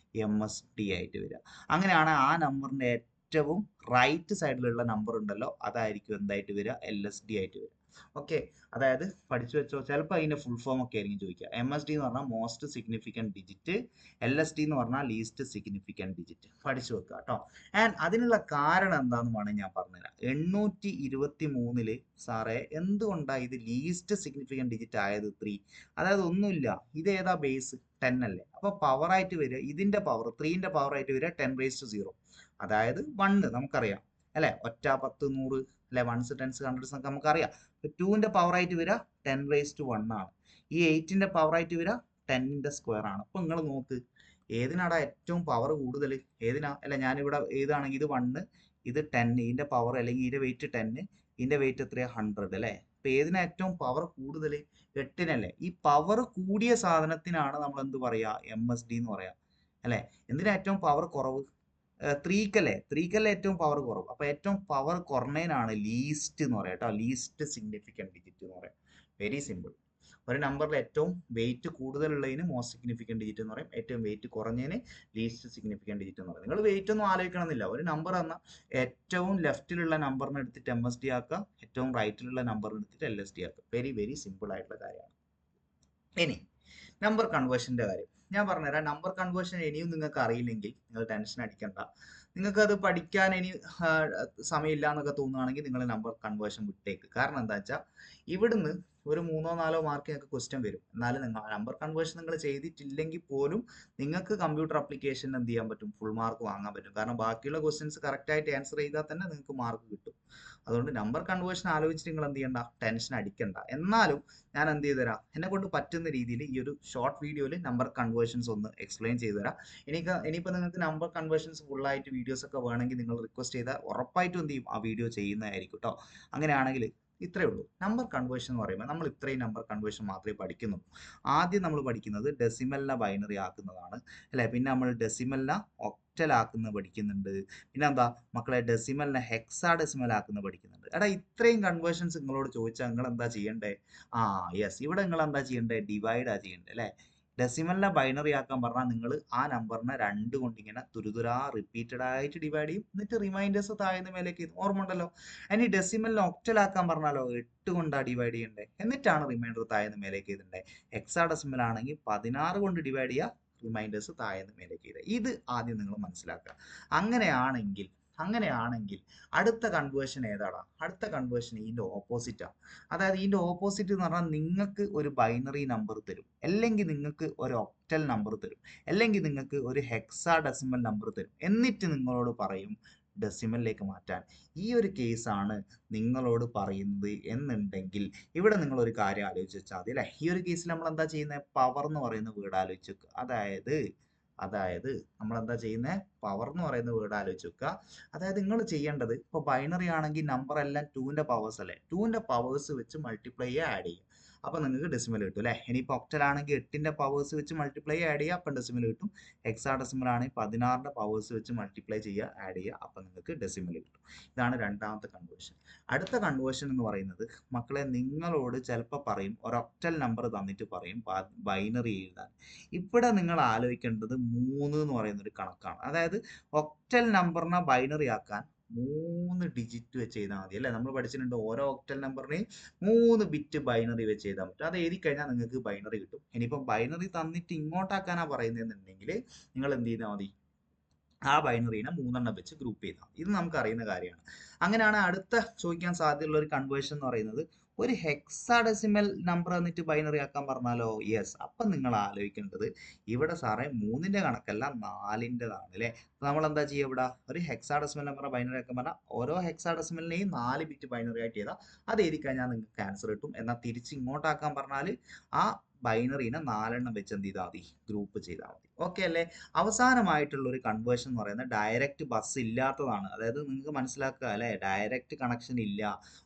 MSD ആയിട്ട് വരിക. അങ്ങനെയാണ് ആ നമ്പറിന്റെ ഏറ്റവും റൈറ്റ് സൈഡിലുള്ള നമ്പർ ഉണ്ടല്ലോ, അതായിരിക്കും എന്തായിട്ട് വരിക, LSD ആയിട്ട് വരിക. ഓക്കെ, അതായത് പഠിച്ചു വെച്ചോ. ചിലപ്പോൾ അതിന്റെ ഫുൾ ഫോം ഒക്കെ ആയിരിക്കും ചോദിക്കുക. MSD എന്ന് പറഞ്ഞാൽ മോസ്റ്റ് സിഗ്നിഫിക്കന്റ് ഡിജിറ്റ്, LSD എന്ന് പറഞ്ഞാൽ ലീസ്റ്റ് സിഗ്നിഫിക്കന്റ് ഡിജിറ്റ്. പഠിച്ചു വെക്കുക കേട്ടോ. ആൻഡ് അതിനുള്ള കാരണം എന്താന്ന് വേണമെങ്കിൽ ഞാൻ പറഞ്ഞുതരാം. 823 സാറേ എന്തുകൊണ്ടാണ് ഇത് ലീസ്റ്റ് സിഗ്നിഫിക്കന്റ് ഡിജിറ്റ് ആയത് 3? അതായത് ഒന്നുമില്ല, ഇത് ഏതാ ബേസ് 10 അല്ലേ. അപ്പൊ പവർ ആയിട്ട് വരിക, ഇതിന്റെ പവർ 3ന്റെ പവർ ആയിട്ട് വരിക 10⁻�0. അതായത് 1 നമുക്കറിയാം അല്ലെ, ഒറ്റ 10 100 അല്ലെ, 1s 10s 100s ഒക്കെ നമുക്കറിയാം. 2ന്റെ പവർ ആയിട്ട് വരിക 10⁻1 ആണ്. ഈ 8ന്റെ പവർ ആയിട്ട് വരിക 10ന്റെ സ്ക്വയർ ആണ്. അപ്പൊ നിങ്ങൾ നോക്ക്, ഏതിനാടാ ഏറ്റവും പവർ കൂടുതൽ, ഏതിനാ? അല്ല, ഞാനിവിടെ ഏതാണെങ്കിൽ ഇത് 1, ഇത് 10, ഇതിന്റെ പവർ അല്ലെങ്കിൽ ഇതിന്റെ വെയിറ്റ് 10, ഇതിന്റെ വെയിറ്റ് എത്രയാ 100 അല്ലെ. അപ്പൊ ഏതിനാ ഏറ്റവും പവർ കൂടുതൽ? 8നല്ലേ. ഈ പവർ കൂടിയ സാധനത്തിനാണ് നമ്മൾ എന്ത് പറയാ, MSD എന്ന് പറയാ അല്ലെ. എന്തിനാ ഏറ്റവും പവർ കുറവ്? 3കല്ലേ ഏറ്റവും പവർ കുറവ്. അപ്പൊ ഏറ്റവും പവർ കുറഞ്ഞതിനാണ് ലീസ്റ്റ് എന്ന് പറയാം കേട്ടോ, ലീസ്റ്റ് സിഗ്നിഫിക്കന്റ് ഡിജിറ്റ് എന്ന് പറയാം. Very simple. ഒരു നമ്പറിൽ ഏറ്റവും വെയിറ്റ് കൂടുതലുള്ളതിന് മോസ്റ്റ് സിഗ്നിഫിക്കൻറ്റ് ഡിജിറ്റ് എന്ന് പറയും, ഏറ്റവും വെയിറ്റ് കുറഞ്ഞതിന് ലീസ്റ്റ് സിഗ്നിഫിക്കൻറ്റ് ഡിജിറ്റ് എന്ന് പറയും. നിങ്ങൾ വെയിറ്റ് ഒന്നും ആലോചിക്കണമെന്നില്ല. ഒരു നമ്പർ എന്നാൽ ഏറ്റവും ലെഫ്റ്റിലുള്ള നമ്പറിനെ എടുത്തിട്ട് MSD ആക്കുക, ഏറ്റവും റൈറ്റിലുള്ള നമ്പറിനെ എടുത്തിട്ട് LSD ആക്കുക. വെരി വെരി സിമ്പിൾ ആയിട്ടുള്ള കാര്യമാണ്. ഇനി നമ്പർ കൺവേർഷൻ്റെ കാര്യം ഞാൻ പറഞ്ഞുതരാം. നമ്പർ കൺവേർഷൻ ഇനിയും നിങ്ങൾക്ക് അറിയില്ലെങ്കിൽ നിങ്ങൾ ടെൻഷൻ അടിക്കണ്ട. നിങ്ങൾക്ക് അത് പഠിക്കാൻ ഇനി സമയമില്ല എന്നൊക്കെ തോന്നുകയാണെങ്കിൽ നിങ്ങൾ നമ്പർ കൺവേർഷൻ വിട്ടേക്ക്. കാരണം എന്താ വെച്ചാൽ ഇവിടുന്ന് ഒരു 3-4 മാർക്ക് നിങ്ങൾക്ക് ക്വസ്റ്റ്യൻ വരും. എന്നാലും നിങ്ങൾ നമ്പർ കൺവേർഷൻ നിങ്ങൾ ചെയ്തിട്ടില്ലെങ്കിൽ പോലും നിങ്ങൾക്ക് കമ്പ്യൂട്ടർ ആപ്ലിക്കേഷൻ എന്ത് ചെയ്യാൻ പറ്റും, ഫുൾ മാർക്ക് വാങ്ങാൻ പറ്റും. കാരണം ബാക്കിയുള്ള ക്വസ്റ്റ്യൻസ് കറക്റ്റായിട്ട് ആൻസർ ചെയ്താൽ തന്നെ നിങ്ങൾക്ക് മാർക്ക് കിട്ടും. അതുകൊണ്ട് നമ്പർ കൺവേർഷൻ ആലോചിച്ചിട്ട് നിങ്ങൾ എന്ത് ചെയ്യണ്ട, ടെൻഷൻ അടിക്കണ്ട. എന്നാലും ഞാൻ എന്ത് ചെയ്തു തരാം, എന്നെ കൊണ്ട് പറ്റുന്ന രീതിയിൽ ഈ ഒരു ഷോർട്ട് വീഡിയോയിൽ നമ്പർ കൺവേർഷൻസ് ഒന്ന് എക്സ്പ്ലെയിൻ ചെയ്തു തരാം. ഇനിയിപ്പോൾ നിങ്ങൾക്ക് നമ്പർ കൺവേർഷൻസ് ഫുള്ളായിട്ട് വീഡിയോസ് ഒക്കെ വേണമെങ്കിൽ നിങ്ങൾ റിക്വസ്റ്റ് ചെയ്താൽ ഉറപ്പായിട്ടും എന്ത് ചെയ്യും, ആ വീഡിയോ ചെയ്യുന്നതായിരിക്കും കേട്ടോ. അങ്ങനെയാണെങ്കിൽ ഇത്രയേ ഉള്ളൂ. നമ്പർ കൺവേർഷൻ എന്ന് പറയുമ്പോൾ നമ്മൾ ഇത്രയും നമ്പർ കൺവേർഷൻ മാത്രമേ പഠിക്കുന്നുള്ളൂ. ആദ്യം നമ്മൾ പഠിക്കുന്നത് ഡെസിമലിനെ ബൈനറി ആക്കുന്നതാണ് അല്ലേ. പിന്നെ നമ്മൾ ഡെസിമലിനെ ഒക്ടൽ ആക്കുന്നത് പഠിക്കുന്നുണ്ട്. പിന്നെ എന്താ മക്കളെ, ഡെസിമലിനെ ഹെക്സാഡെസിമൽ ആക്കുന്നത് പഠിക്കുന്നുണ്ട്. എടാ ഇത്രയും കൺവേർഷൻസ് നിങ്ങളോട് ചോദിച്ചാൽ നിങ്ങൾ എന്താ ചെയ്യണ്ടേ? യെസ്, ഇവിടെ നിങ്ങൾ എന്താ ചെയ്യണ്ടേ, ഡിവൈഡാ ചെയ്യണ്ടേ അല്ലേ. ഡെസിമലിനെ ബൈനറി ആക്കാൻ പറഞ്ഞാൽ നിങ്ങൾ ആ നമ്പറിനെ 2 കൊണ്ട് ഇങ്ങനെ തുരുതുരാ റിപ്പീറ്റഡ് ആയിട്ട് ഡിവൈഡ് ചെയ്യും. എന്നിട്ട് റിമൈൻഡേഴ്സ് താഴ്ന്ന മേലേക്ക് ഓർമ്മ ഉണ്ടല്ലോ. ഇനി ഡെസിമലിനെ ഒക്ടൽ ആക്കാൻ പറഞ്ഞാലോ 8 കൊണ്ടാണ് ഡിവൈഡ് ചെയ്യണ്ടേ, എന്നിട്ടാണ് റിമൈൻഡർ താഴ്ന്ന മേലേക്ക് എഴുതണ്ടേ. ഹെക്സാഡെസിമൽ ആണെങ്കിൽ 16 കൊണ്ട് ഡിവൈഡ് ചെയ്യുക, റിമൈൻഡേഴ്സ് താഴ്ന്ന മേലേക്ക് എഴുതുക. ഇത് ആദ്യം നിങ്ങൾ മനസ്സിലാക്കുക. അങ്ങനെയാണെങ്കിൽ അടുത്ത കൺവേർഷൻ ഏതാടാ? അടുത്ത കൺവേർഷൻ ഇതിൻ്റെ ഓപ്പോസിറ്റാണ്. അതായത് ഇതിൻ്റെ ഓപ്പോസിറ്റ് എന്ന് പറഞ്ഞാൽ നിങ്ങൾക്ക് ഒരു ബൈനറി നമ്പർ തരും, അല്ലെങ്കിൽ നിങ്ങൾക്ക് ഒരു ഒക്ടൽ നമ്പർ തരും, അല്ലെങ്കിൽ നിങ്ങൾക്ക് ഒരു ഹെക്സാഡെസിമൽ നമ്പർ തരും. എന്നിട്ട് നിങ്ങളോട് പറയും ഡെസിമലിലേക്ക് മാറ്റാൻ. ഈ ഒരു കേസാണ് നിങ്ങളോട് പറയുന്നത് എന്നുണ്ടെങ്കിൽ ഇവിടെ നിങ്ങൾ ഒരു കാര്യം ആലോചിച്ച് വെച്ചാൽ മതി അല്ലേ. ഈ ഒരു കേസിൽ നമ്മൾ എന്താ ചെയ്യുന്നത്, പവർ എന്ന് പറയുന്ന വേർഡ് ആലോചിച്ച് വെക്കുക. അതായത് നമ്മൾ എന്താ ചെയ്യുന്നത്, പവർ എന്ന് പറയുന്ന വേർഡ് ആലോചിച്ച് വെക്കുക. അതായത് നിങ്ങൾ ചെയ്യേണ്ടത്, ഇപ്പോൾ ബൈനറി ആണെങ്കിൽ നമ്പർ എല്ലാം 2ന്റെ പവേഴ്സ് അല്ലേ, 2ന്റെ പവേഴ്സ് വെച്ച് മൾട്ടിപ്ലൈ ആഡ് ചെയ്യും. അപ്പോൾ നിങ്ങൾക്ക് ഡെസിമൽ കിട്ടും അല്ലേ. ഇനിയിപ്പോൾ ഒക്ടൽ ആണെങ്കിൽ 8ന്റെ പവേഴ്സ് വെച്ച് മൾട്ടിപ്ലൈ ആഡ് ചെയ്യുക, അപ്പം ഡെസിമൽ കിട്ടും. ഹെക്സാഡെസിമൽ ആണെങ്കിൽ 16ന്റെ പവേഴ്സ് വെച്ച് മൾട്ടിപ്ലൈ ചെയ്യുക, ആഡ് ചെയ്യുക, അപ്പം നിങ്ങൾക്ക് ഡെസിമൽ കിട്ടും. ഇതാണ് രണ്ടാമത്തെ കൺവേർഷൻ. അടുത്ത കൺവേർഷൻ എന്ന് പറയുന്നത് മക്കളെ, നിങ്ങളോട് ചിലപ്പോൾ പറയും ഒരു ഒക്ടൽ നമ്പർ തന്നിട്ട് പറയും ബൈനറി എഴുതാൻ. ഇവിടെ നിങ്ങൾ ആലോചിക്കേണ്ടത് 3 എന്ന് പറയുന്ന ഒരു കണക്കാണ്. അതായത് ഒക്ടൽ നമ്പറിനെ ബൈനറി ആക്കാൻ 3 ഡിജിറ്റ് വെച്ച് ചെയ്താൽ മതി അല്ലേ. നമ്മൾ പഠിച്ചിട്ടുണ്ട് ഓരോ ഒക്ടൽ നമ്പറിനെയും 3 ബിറ്റ് ബൈനറി വെച്ച് ചെയ്താൽ പറ്റും. അത് എഴുതി കഴിഞ്ഞാൽ നിങ്ങൾക്ക് ബൈനറി കിട്ടും. ഇനിയിപ്പം ബൈനറി തന്നിട്ട് ഇങ്ങോട്ടാക്കാനാണ് പറയുന്നതെന്നുണ്ടെങ്കിൽ നിങ്ങൾ എന്ത് ചെയ്താൽ മതി, ആ ബൈനറിനെ 3 വെച്ച് ഗ്രൂപ്പ് ചെയ്താൽ. ഇത് നമുക്ക് അറിയുന്ന കാര്യമാണ്. അങ്ങനെയാണ് അടുത്ത ചോദിക്കാൻ സാധ്യതയുള്ള ഒരു കൺവേർഷൻ എന്ന് പറയുന്നത്, ഒരു ഹെക്സാഡെസിമൽ നമ്പർ എന്നിട്ട് ബൈനറി ആക്കാൻ പറഞ്ഞാലോ. യെസ്, അപ്പം നിങ്ങൾ ആലോചിക്കേണ്ടത് ഇവിടെ സാറേ 3ന്റെ കണക്കല്ല 4ൻ്റെതാണ് അല്ലേ. നമ്മൾ എന്താ ചെയ്യുക, ഇവിടെ ഒരു ഹെക്സാഡെസിമൽ നമ്പർ ബൈനറി ആക്കാൻ പറഞ്ഞാൽ ഓരോ ഹെക്സാഡെസിമലിനെയും 4 ബിറ്റ് ബൈനറി ആയിട്ട് ചെയ്താൽ അത് എഴുതി കഴിഞ്ഞാൽ നിങ്ങൾക്ക് ആൻസർ കിട്ടും. എന്നാൽ തിരിച്ച് ഇങ്ങോട്ടാക്കാൻ പറഞ്ഞാൽ ആ ബൈനറിനെ 4 വെച്ച് എന്ത് ചെയ്താൽ മതി, ഗ്രൂപ്പ് ചെയ്താൽ മതി. ഓക്കെ അല്ലേ. അവസാനമായിട്ടുള്ള ഒരു കൺവേർഷൻ എന്ന് പറയുന്നത് ഡയറക്റ്റ് ബസ് ഇല്ലാത്തതാണ്. അതായത് നിങ്ങൾക്ക് മനസ്സിലാക്കുക അല്ലേ, ഡയറക്റ്റ് കണക്ഷൻ ഇല്ല.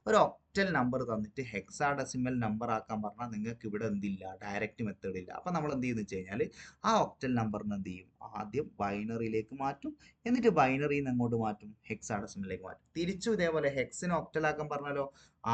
ഒരു ഒക്ടൽ നമ്പർ തന്നിട്ട് ഹെക്സാഡെസിമൽ നമ്പർ ആക്കാൻ പറഞ്ഞാൽ നിങ്ങൾക്ക് ഇവിടെ എന്തില്ല, ഡയറക്റ്റ് മെത്തേഡ് ഇല്ല. അപ്പം നമ്മൾ എന്ത് ചെയ്യുന്നു വെച്ച് കഴിഞ്ഞാൽ ആ ഒക്ടൽ നമ്പറിന് എന്ത് ചെയ്യും, ആദ്യം ബൈനറിയിലേക്ക് മാറ്റും, എന്നിട്ട് ബൈനറിയിൽ നിന്ന് അങ്ങോട്ട് മാറ്റും, ഹെക്സാഡെസിമലിലേക്ക് മാറ്റും. തിരിച്ചും ഇതേപോലെ ഹെക്സിനെ ഒക്ടലാക്കാൻ പറഞ്ഞാലോ,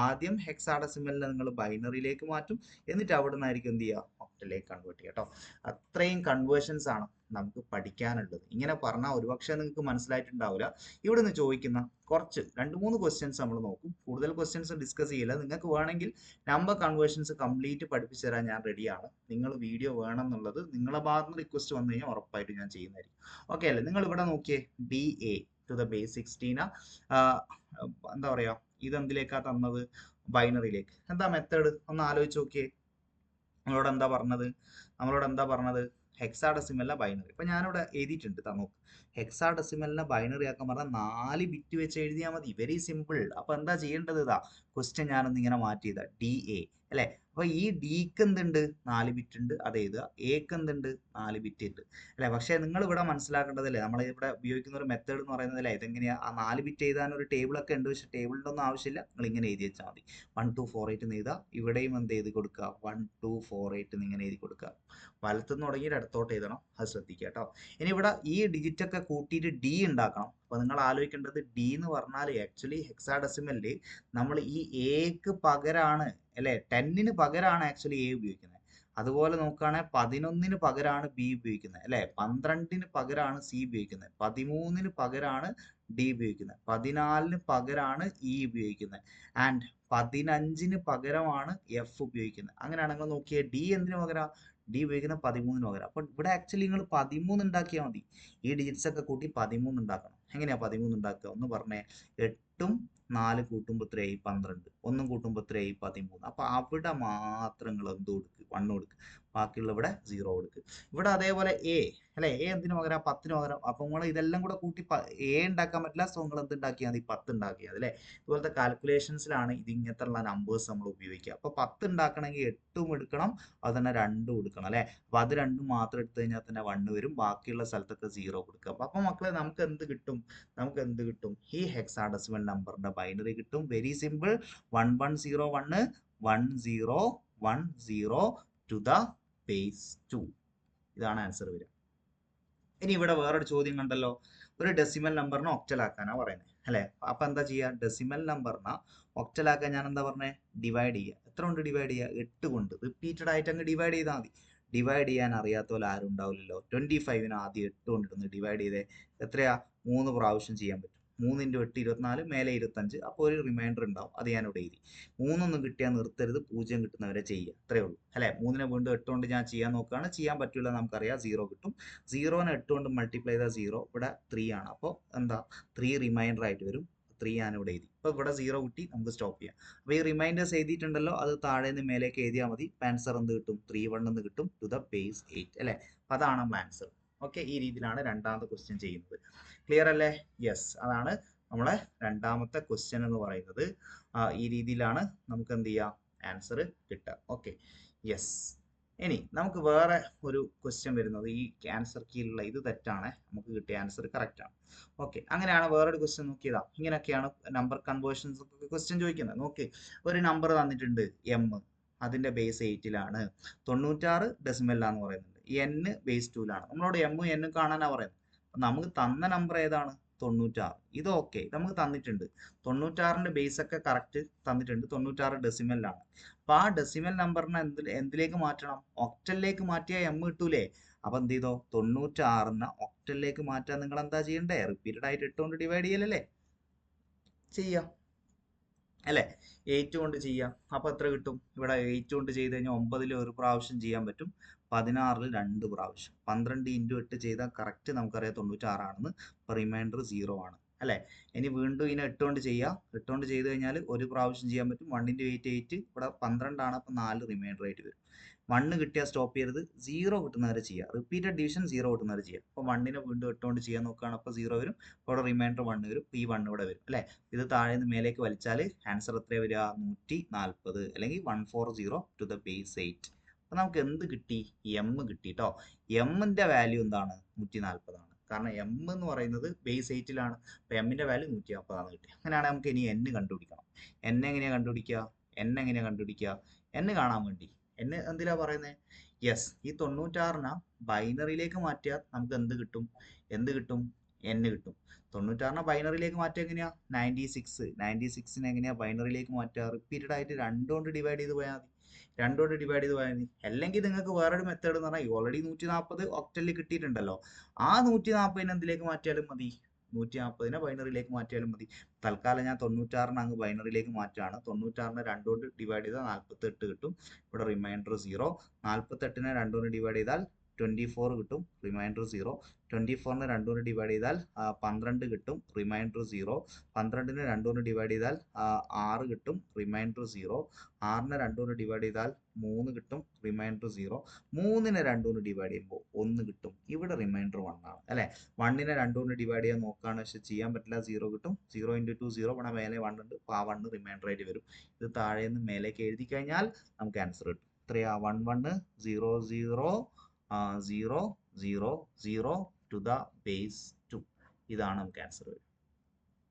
ആദ്യം ഹെക്സാഡെസിമലിനെ നിങ്ങൾ ബൈനറിയിലേക്ക് മാറ്റും, എന്നിട്ട് അവിടെ നിന്നായിരിക്കും എന്ത് ചെയ്യുക, ഒക്ടലിലേക്ക് കൺവേർട്ട് ചെയ്യുക കേട്ടോ. അത്രയും കൺവേർഷൻസ് ആണ് നമുക്ക് പഠിക്കാനുള്ളത്. ഇങ്ങനെ പറഞ്ഞാൽ ഒരുപക്ഷെ നിങ്ങൾക്ക് മനസ്സിലായിട്ടുണ്ടാവില്ല. ഇവിടെ നിന്ന് ചോദിക്കുന്ന കുറച്ച് 2-3 ക്വസ്റ്റ്യൻസ് നമ്മൾ നോക്കും. കൂടുതൽ ക്വസ്റ്റ്യൻസ് ഡിസ്കസ് ചെയ്യില്ല. നിങ്ങൾക്ക് വേണമെങ്കിൽ നമ്പർ കൺവേർഷൻസ് കംപ്ലീറ്റ് പഠിപ്പിച്ചു തരാൻ ഞാൻ റെഡിയാണ്. നിങ്ങൾ വീഡിയോ വേണം എന്നുള്ളത് നിങ്ങളെ ഭാഗത്ത് നിന്ന് റിക്വസ്റ്റ് വന്നു കഴിഞ്ഞാൽ ഉറപ്പായിട്ടും ഞാൻ ചെയ്യുന്നതായിരിക്കും. ഓക്കെ അല്ലേ. നിങ്ങൾ ഇവിടെ നോക്കിയേ, DA ടു ദ ബേസ് 16 എന്താ പറയുക, ഇതെന്തിലേക്കാ തന്നത്, ബൈനറിയിലേക്ക്. എന്താ മെത്തേഡ് ഒന്ന് ആലോചിച്ച് നോക്കിയേ. നമ്മളോട് എന്താ പറഞ്ഞത് ഹെക്സാഡെസിമലിനെ ബൈനറി. ഇപ്പം ഞാനിവിടെ എഴുതിയിട്ടുണ്ട്, നോക്ക്. ഹെക്സാഡെസിമലിനെ ബൈനറി ആക്കാൻ പറഞ്ഞാൽ 4 ബിറ്റ് വെച്ച് എഴുതിയാൽ മതി. Very simple. അപ്പോൾ എന്താ ചെയ്യേണ്ടത്, ക്വസ്റ്റ്യൻ ഞാനൊന്ന് ഇങ്ങനെ മാറ്റി ചെയ്താൽ DA അല്ലേ. അപ്പോൾ ഈ ഡിക്ക് എന്തുണ്ട്, 4 ബിറ്റ് ഉണ്ട്, അത് എഴുതുക. എക്ക് എന്തുണ്ട്, 4 ബിറ്റ് ഉണ്ട് അല്ലേ. പക്ഷേ നിങ്ങൾ ഇവിടെ മനസ്സിലാക്കേണ്ടതല്ലേ, നമ്മൾ ഇവിടെ ഉപയോഗിക്കുന്ന ഒരു മെത്തേഡ് എന്ന് പറയുന്നതല്ലേ, ഇതെങ്ങനെയാണ് ആ 4 ബിറ്റ് എഴുതാൻ ഒരു ടേബിളൊക്കെ ഉണ്ട്. പക്ഷേ ടേബിളിൻ്റെ ഒന്നും ആവശ്യമില്ല. നിങ്ങൾ ഇങ്ങനെ എഴുതി വെച്ചാൽ മതി. 1 2 4 8 എന്ന് എഴുതുക. ഇവിടെയും എന്ത് എഴുതി കൊടുക്കുക, 1 2 4 8 എന്ന് ഇങ്ങനെ എഴുതി കൊടുക്കുക. വലത്തുനിന്ന് തുടങ്ങിയിട്ട് അടുത്തോട്ട് എഴുതണം, അത് ശ്രദ്ധിക്കുക കേട്ടോ. ഇനി ഇവിടെ ഈ ഡിജിറ്റ് ഒക്കെ കൂട്ടിയിട്ട് ഡി ഉണ്ടാക്കണം. അപ്പൊ നിങ്ങൾ ആലോചിക്കേണ്ടത് ഡി എന്ന് പറഞ്ഞാൽ ആക്ച്വലി ഹെക്സാഡെസിമലിൽ നമ്മൾ ഈ എക്ക് പകരമാണ് അല്ലെ 10ന് പകരമാണ് ആക്ച്വലി എ ഉപയോഗിക്കുന്നത്. അതുപോലെ നോക്കുകയാണെങ്കിൽ 11ന് പകരമാണ് ബി ഉപയോഗിക്കുന്നത് അല്ലെ, 12ന് പകരമാണ് സി ഉപയോഗിക്കുന്നത്, 13ന് പകരമാണ് ഡി ഉപയോഗിക്കുന്നത്, 14ന് പകരമാണ് ഇ ഉപയോഗിക്കുന്നത് ആൻഡ് 15ന് പകരമാണ് എഫ് ഉപയോഗിക്കുന്നത്. അങ്ങനെയാണെങ്കിൽ നോക്കിയേ ഡി എന്തിനു പകരം, ഡി ഉപയോഗിക്കുന്ന 13ന് പകരം. അപ്പൊ ഇവിടെ ആക്ച്വലി നിങ്ങൾ 13 ഉണ്ടാക്കിയാൽ മതി. ഈ ഡിജിറ്റ്സ് ഒക്കെ കൂട്ടി 13 ഉണ്ടാക്കണം. എങ്ങനെയാ 13 ഉണ്ടാക്കുക ഒന്ന് പറഞ്ഞേ. 8ഉം 4 കൂട്ടുമ്പോൾ എത്രയായി 12, 1 കൂട്ടുമ്പോൾ എത്രയായി 13. അപ്പൊ അവിടെ മാത്രം നിങ്ങൾ എന്ത് കൊടുക്കുക, 1 കൊടുക്കുക, ബാക്കിയുള്ള ഇവിടെ 0 കൊടുക്കുക. ഇവിടെ അതേപോലെ എ അല്ലെ, എ എന്തിനു പകരം 10ന് പകരം. അപ്പൊ നിങ്ങൾ ഇതെല്ലാം കൂടെ കൂട്ടി എ ഉണ്ടാക്കാൻ പറ്റില്ല, സോ നിങ്ങൾ എന്ത് ഉണ്ടാക്കിയാൽ മതി 10 ഉണ്ടാക്കിയാൽ മതി അല്ലെ. ഇതുപോലത്തെ കാൽക്കുലേഷൻസിലാണ് ഇത് ഇങ്ങനത്തെ ഉള്ള നമ്പേഴ്സ് നമ്മൾ ഉപയോഗിക്കുക. അപ്പൊ 10 ഉണ്ടാക്കണമെങ്കിൽ 8ഉം എടുക്കണം, അത് തന്നെ 2ഉം എടുക്കണം അല്ലെ. അപ്പൊ അത് 2 മാത്രം എടുത്തു കഴിഞ്ഞാൽ തന്നെ 1 വരും, ബാക്കിയുള്ള സ്ഥലത്തൊക്കെ 0 കൊടുക്കുക. അപ്പൊ മക്കളെ നമുക്ക് എന്ത് കിട്ടും, ഈ ഹെക്സാഡെസിമൽ നമ്പറിന്റെ ബൈനറി കിട്ടും. Very simple, 1101 1010 to the base 2. ഇതാണ് ആൻസർ വരിക. ഇനി ഇവിടെ വേറൊരു ചോദ്യം കണ്ടല്ലോ, ഒരു ഡെസിമൽ നമ്പറിനെ ഒക്ടലാക്കാനാ പറയുന്നത് അല്ലെ. അപ്പൊ എന്താ ചെയ്യുക, ഡെസിമൽ നമ്പറിനെ ഒക്ടലാക്കാൻ ഞാൻ എന്താ പറഞ്ഞത്, ഡിവൈഡ് ചെയ്യുക. എത്ര കൊണ്ട് ഡിവൈഡ് ചെയ്യുക, 8 കൊണ്ട്. റിപ്പീറ്റഡ് ആയിട്ട് അങ്ങ് ഡിവൈഡ് ചെയ്താൽ മതി. ഡിവൈഡ് ചെയ്യാൻ അറിയാത്ത പോലെ ആരും ഉണ്ടാവില്ലല്ലോ. 25ന് ആദ്യം 8 കൊണ്ടിരുന്ന് ഡിവൈഡ് ചെയ്തേ, എത്രയാ 3 പ്രാവശ്യം ചെയ്യാൻ പറ്റും. 3 × 8 24, മേലെ 25. അപ്പോൾ ഒരു റിമൈൻഡർ ഉണ്ടാവും, അത് ഞാനിവിടെ എഴുതി. 3 കിട്ടിയാൽ നിർത്തരുത്, 0 കിട്ടുന്നവരെ ചെയ്യുക, അത്രേ ഉള്ളൂ അല്ലെ. 3നെ വീണ്ടും 8 കൊണ്ട് ഞാൻ ചെയ്യാൻ നോക്കുകയാണ്, ചെയ്യാൻ പറ്റില്ല, നമുക്കറിയാം 0 കിട്ടും. 0നെ 8 കൊണ്ട് മൾട്ടിപ്ലൈ ചെയ്താൽ 0, ഇവിടെ 3 ആണ്. അപ്പോൾ എന്താ 3 റിമൈൻഡർ ആയിട്ട് വരും. 3 ഞാനിവിടെ എഴുതി. അപ്പോൾ ഇവിടെ 0 കിട്ടി, നമുക്ക് സ്റ്റോപ്പ് ചെയ്യാം. അപ്പോൾ ഈ റിമൈൻഡേഴ്സ് എഴുതിയിട്ടുണ്ടല്ലോ, അത് താഴെ നിന്ന് മേലേക്ക് എഴുതിയാൽ മതി. ആൻസർ എന്ത് കിട്ടും, 3 എന്ന് കിട്ടും ടു ദ ബേസ് 8 അല്ലെ. അപ്പോൾ അതാണ് നമ്മൾ ആൻസർ. ഓക്കെ, ഈ രീതിയിലാണ് രണ്ടാമത്തെ ക്വസ്റ്റ്യൻ ചെയ്യുന്നത്. ക്ലിയർ അല്ലേ? യെസ്, അതാണ് നമ്മളെ രണ്ടാമത്തെ ക്വസ്റ്റ്യൻ എന്ന് പറയുന്നത്. ഈ രീതിയിലാണ് നമുക്ക് എന്ത് ചെയ്യാം, ആൻസർ കിട്ടുക. Okay, yes. ഇനി നമുക്ക് വേറെ ഒരു ക്വസ്റ്റ്യൻ വരുന്നത്, ഈ ആൻസർ കീയിലുള്ള ഇത് തെറ്റാണ്, നമുക്ക് കിട്ടിയ ആൻസർ കറക്റ്റ് ആണ്. ഓക്കെ, അങ്ങനെയാണ് വേറൊരു ക്വസ്റ്റ്യൻ നോക്കിയതാ. ഇങ്ങനെയൊക്കെയാണ് നമ്പർ കൺവേർഷൻസ് ഒക്കെ ക്വസ്റ്റ്യൻ ചോദിക്കുന്നത്. നോക്കി, ഒരു നമ്പർ തന്നിട്ടുണ്ട് എം, അതിന്റെ ബേസ് 8ലാണ്, 96 ഡെസിമലിലാന്ന് പറയുന്നുണ്ട്, n ബേസ് 2ലാണ്. നമ്മളോട് എം എന്നും കാണാനാണ് പറയുന്നത്. നമുക്ക് തന്ന നമ്പർ ഏതാണ്, 96. ഇത് ഓക്കെ, നമുക്ക് തന്നിട്ടുണ്ട്. 96ന്റെ ബേസ് ഒക്കെ കറക്റ്റ് തന്നിട്ടുണ്ട്. 96 ഡെസിമലിലാണ്. അപ്പൊ ആ ഡെസിമൽ നമ്പറിനെ എന്തിലേക്ക് മാറ്റണം, ഒക്ടലിലേക്ക് മാറ്റിയാൽ എം കിട്ടൂലേ. അപ്പൊ എന്ത് ചെയ്തോ, 96നെ ഒക്ടലിലേക്ക് മാറ്റാൻ നിങ്ങൾ എന്താ ചെയ്യണ്ടേ, റിപ്പീറ്റഡ് ആയിട്ട് 8 കൊണ്ട് ഡിവൈഡ് ചെയ്യലല്ലേ ചെയ്യാം അല്ലെ. 8 കൊണ്ട് ചെയ്യാം. അപ്പൊ എത്ര കിട്ടും, ഇവിടെ 8 കൊണ്ട് ചെയ്ത് കഴിഞ്ഞാൽ 9ൽ ഒരു പ്രാവശ്യം ചെയ്യാൻ പറ്റും, 16ൽ 2 പ്രാവശ്യം. 12 × 8 ചെയ്താൽ കറക്റ്റ് നമുക്കറിയാം 96 ആണെന്ന്. അപ്പൊ റിമൈൻഡർ 0 ആണ് അല്ലെ. ഇനി വീണ്ടും ഇതിനെ 8 കൊണ്ട് ചെയ്യാം. 8 കൊണ്ട് ചെയ്ത് കഴിഞ്ഞാൽ ഒരു പ്രാവശ്യം ചെയ്യാൻ പറ്റും. 1 × 8 8, ഇവിടെ 12 ആണ്. അപ്പൊ 4 റിമൈൻഡർ ആയിട്ട് വരും. 1 കിട്ടിയാൽ സ്റ്റോപ്പ് ചെയ്യരുത്, 0 കിട്ടുന്നവരെ ചെയ്യുക. റിപ്പീറ്റഡ് ഡിവിഷൻ 0 കിട്ടുന്നവരെ ചെയ്യുക. അപ്പോൾ 1നെ വീണ്ടും 8 കൊണ്ട് ചെയ്യാൻ നോക്കുകയാണ്, അപ്പോൾ 0 വരും. അപ്പോൾ ഇവിടെ റിമൈൻഡർ 1 വരും, ഈ 1 ഇവിടെ വരും അല്ലെ. ഇത് താഴെ നിന്ന് മേലേക്ക് വലിച്ചാൽ ആൻസർ എത്ര വരിക, 140 അല്ലെങ്കിൽ 140 ടു ദ ബേസ് 8. അപ്പൊ നമുക്ക് എന്ത് കിട്ടി, എം കിട്ടി കേട്ടോ. എമ്മിന്റെ വാല്യൂ എന്താണ്, 140 ആണ്. കാരണം എം എന്ന് പറയുന്നത് ബേസ് 8ലാണ്. അപ്പൊ എമ്മിന്റെ വാല്യൂ 140 ആണ് കിട്ടിയത്. അങ്ങനെയാണെങ്കിൽ നമുക്ക് ഇനി n കണ്ടുപിടിക്കണം. n എങ്ങനെയാ കണ്ടുപിടിക്കുക, n കാണാൻ വേണ്ടി എന്തിനാ പറയുന്നത്, യെസ്, ഈ 96നെ ബൈനറിയിലേക്ക് മാറ്റിയാൽ നമുക്ക് എന്ത് കിട്ടും, n കിട്ടും. 96നെ ബൈനറിയിലേക്ക് മാറ്റുക എങ്ങനെയാ, 96നെ എങ്ങനെയാ ബൈനറിയിലേക്ക് മാറ്റുക, റിപ്പീറ്റഡ് ആയിട്ട് 2 കൊണ്ട് ഡിവൈഡ് ചെയ്ത് പോയാൽ മതി. അല്ലെങ്കിൽ നിങ്ങൾക്ക് വേറൊരു മെത്തേഡ് എന്ന് പറഞ്ഞാൽ ഓൾറെഡി 140 ഒക്ടലിൽ കിട്ടിയിട്ടുണ്ടല്ലോ, ആ 140നെ എന്തിലേക്ക് മാറ്റിയാലും മതി, 140നെ ബൈനറിയിലേക്ക് മാറ്റിയാലും മതി. തൽക്കാലം ഞാൻ 96നെ അങ്ങ് ബൈനറിയിലേക്ക് മാറ്റുകയാണ്. 96നെ 2 കൊണ്ട് ഡിവൈഡ് ചെയ്താൽ 48 കിട്ടും. ഇവിടെ റിമൈൻഡർ 0. 48നെ 2 കൊണ്ട് ഡിവൈഡ് ചെയ്താൽ 24 കിട്ടും, റിമൈൻഡർ 0. 24നെ 2 കൊണ്ട് ഡിവൈഡ് ചെയ്താൽ 12 കിട്ടും, റിമൈൻഡർ 0. 12നെ 2 കൊണ്ട് ഡിവൈഡ് ചെയ്താൽ 6 കിട്ടും, റിമൈൻഡർ 0. 6നെ 2 കൊണ്ട് ഡിവൈഡ് ചെയ്താൽ 3 കിട്ടും, റിമൈൻഡർ 0. 3നെ 2 കൊണ്ട് ഡിവൈഡ് ചെയ്യുമ്പോൾ 1 കിട്ടും, ഇവിടെ റിമൈൻഡർ 1 ആണ് അല്ലെ. 1നെ 2 കൊണ്ട് ഡിവൈഡ് ചെയ്യാൻ നോക്കുകയാണ്, പക്ഷെ ചെയ്യാൻ പറ്റില്ല, 0 കിട്ടും. 0 × 2 0, ഇവിടെ മേലെ 1 ഉണ്ട്, അപ്പോൾ ആ 1 റിമൈൻഡർ ആയിട്ട് വരും. ഇത് താഴെ നിന്ന് മേലേക്ക് എഴുതി കഴിഞ്ഞാൽ നമുക്ക് ആൻസർ കിട്ടും. എത്രയാ, 1 1 0 0 0 0 0 ടു ദ ബേസ് 2. ഇതാണ് നമുക്ക് ആൻസർ വരും.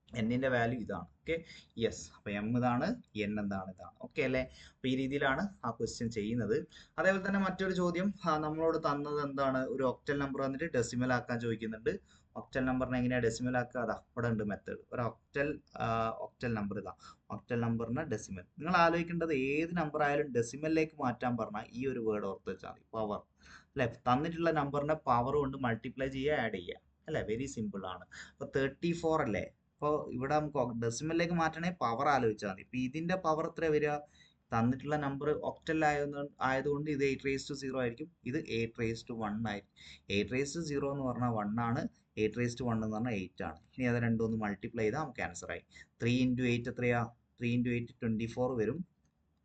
എന്നിന്റെ വാല്യൂ ഇതാണ്. Okay, yes. അപ്പൊ എം ഇതാണ്, എൻ എന്താണ്, ഇതാണ്. ഓക്കെ അല്ലേ. അപ്പൊ ഈ രീതിയിലാണ് ആ ക്വസ്റ്റ്യൻ ചെയ്യുന്നത്. അതേപോലെ തന്നെ മറ്റൊരു ചോദ്യം നമ്മളോട് തന്നത് എന്താണ്, ഒരു ഒക്ടൽ നമ്പർ വന്നിട്ട് ഡെസിമൽ ആക്കാൻ ചോദിക്കുന്നുണ്ട്. ഒക്ടൽ നമ്പറിനെ എങ്ങനെയാണ് ഡെസിമൽ ആക്കുക? അതാ ഇവിടെ ഉണ്ട് മെത്തേഡ്. ഒരു ഒക്ടൽ നമ്പർ ഇതാ, ഒക്ടൽ നമ്പറിനെ ഡെസിമൽ. നിങ്ങൾ ആലോചിക്കേണ്ടത് ഏത് നമ്പർ ആയാലും ഡെസിമലിലേക്ക് മാറ്റാൻ പറഞ്ഞാൽ ഈ ഒരു വേർഡ് ഓർത്ത് വെച്ചാൽ മതി, പവർ. അല്ലെ, തന്നിട്ടുള്ള നമ്പറിനെ പവർ കൊണ്ട് മൾട്ടിപ്ലൈ ചെയ്യുക, ആഡ് ചെയ്യുക. അല്ലെ, വെരി സിമ്പിൾ ആണ്. അപ്പോൾ 34 അല്ലേ, അപ്പോൾ ഇവിടെ നമുക്ക് ഡെസിമലിലേക്ക് മാറ്റണമെങ്കിൽ പവർ ആലോചിച്ചാൽ മതി. ഇപ്പൊ ഇതിന്റെ പവർ എത്ര വരിക? തന്നിട്ടുള്ള നമ്പർ ഒക്ടൽ ആയതുകൊണ്ട് ഇത് 8⁻0 ആയിരിക്കും, ഇത് 8⁻1 ആയിരിക്കും. 8⁻0 എന്ന് പറഞ്ഞാൽ 1 ആണ്, 8⁻1 എന്ന് പറഞ്ഞാൽ 8 ആണ്. ഇനി അത് രണ്ടും ഒന്ന് മൾട്ടിപ്ലൈ ചെയ്താൽ നമുക്ക് ആൻസർ ആയി. 3 × 8 എത്രയാ? 3 × 8 24 വരും,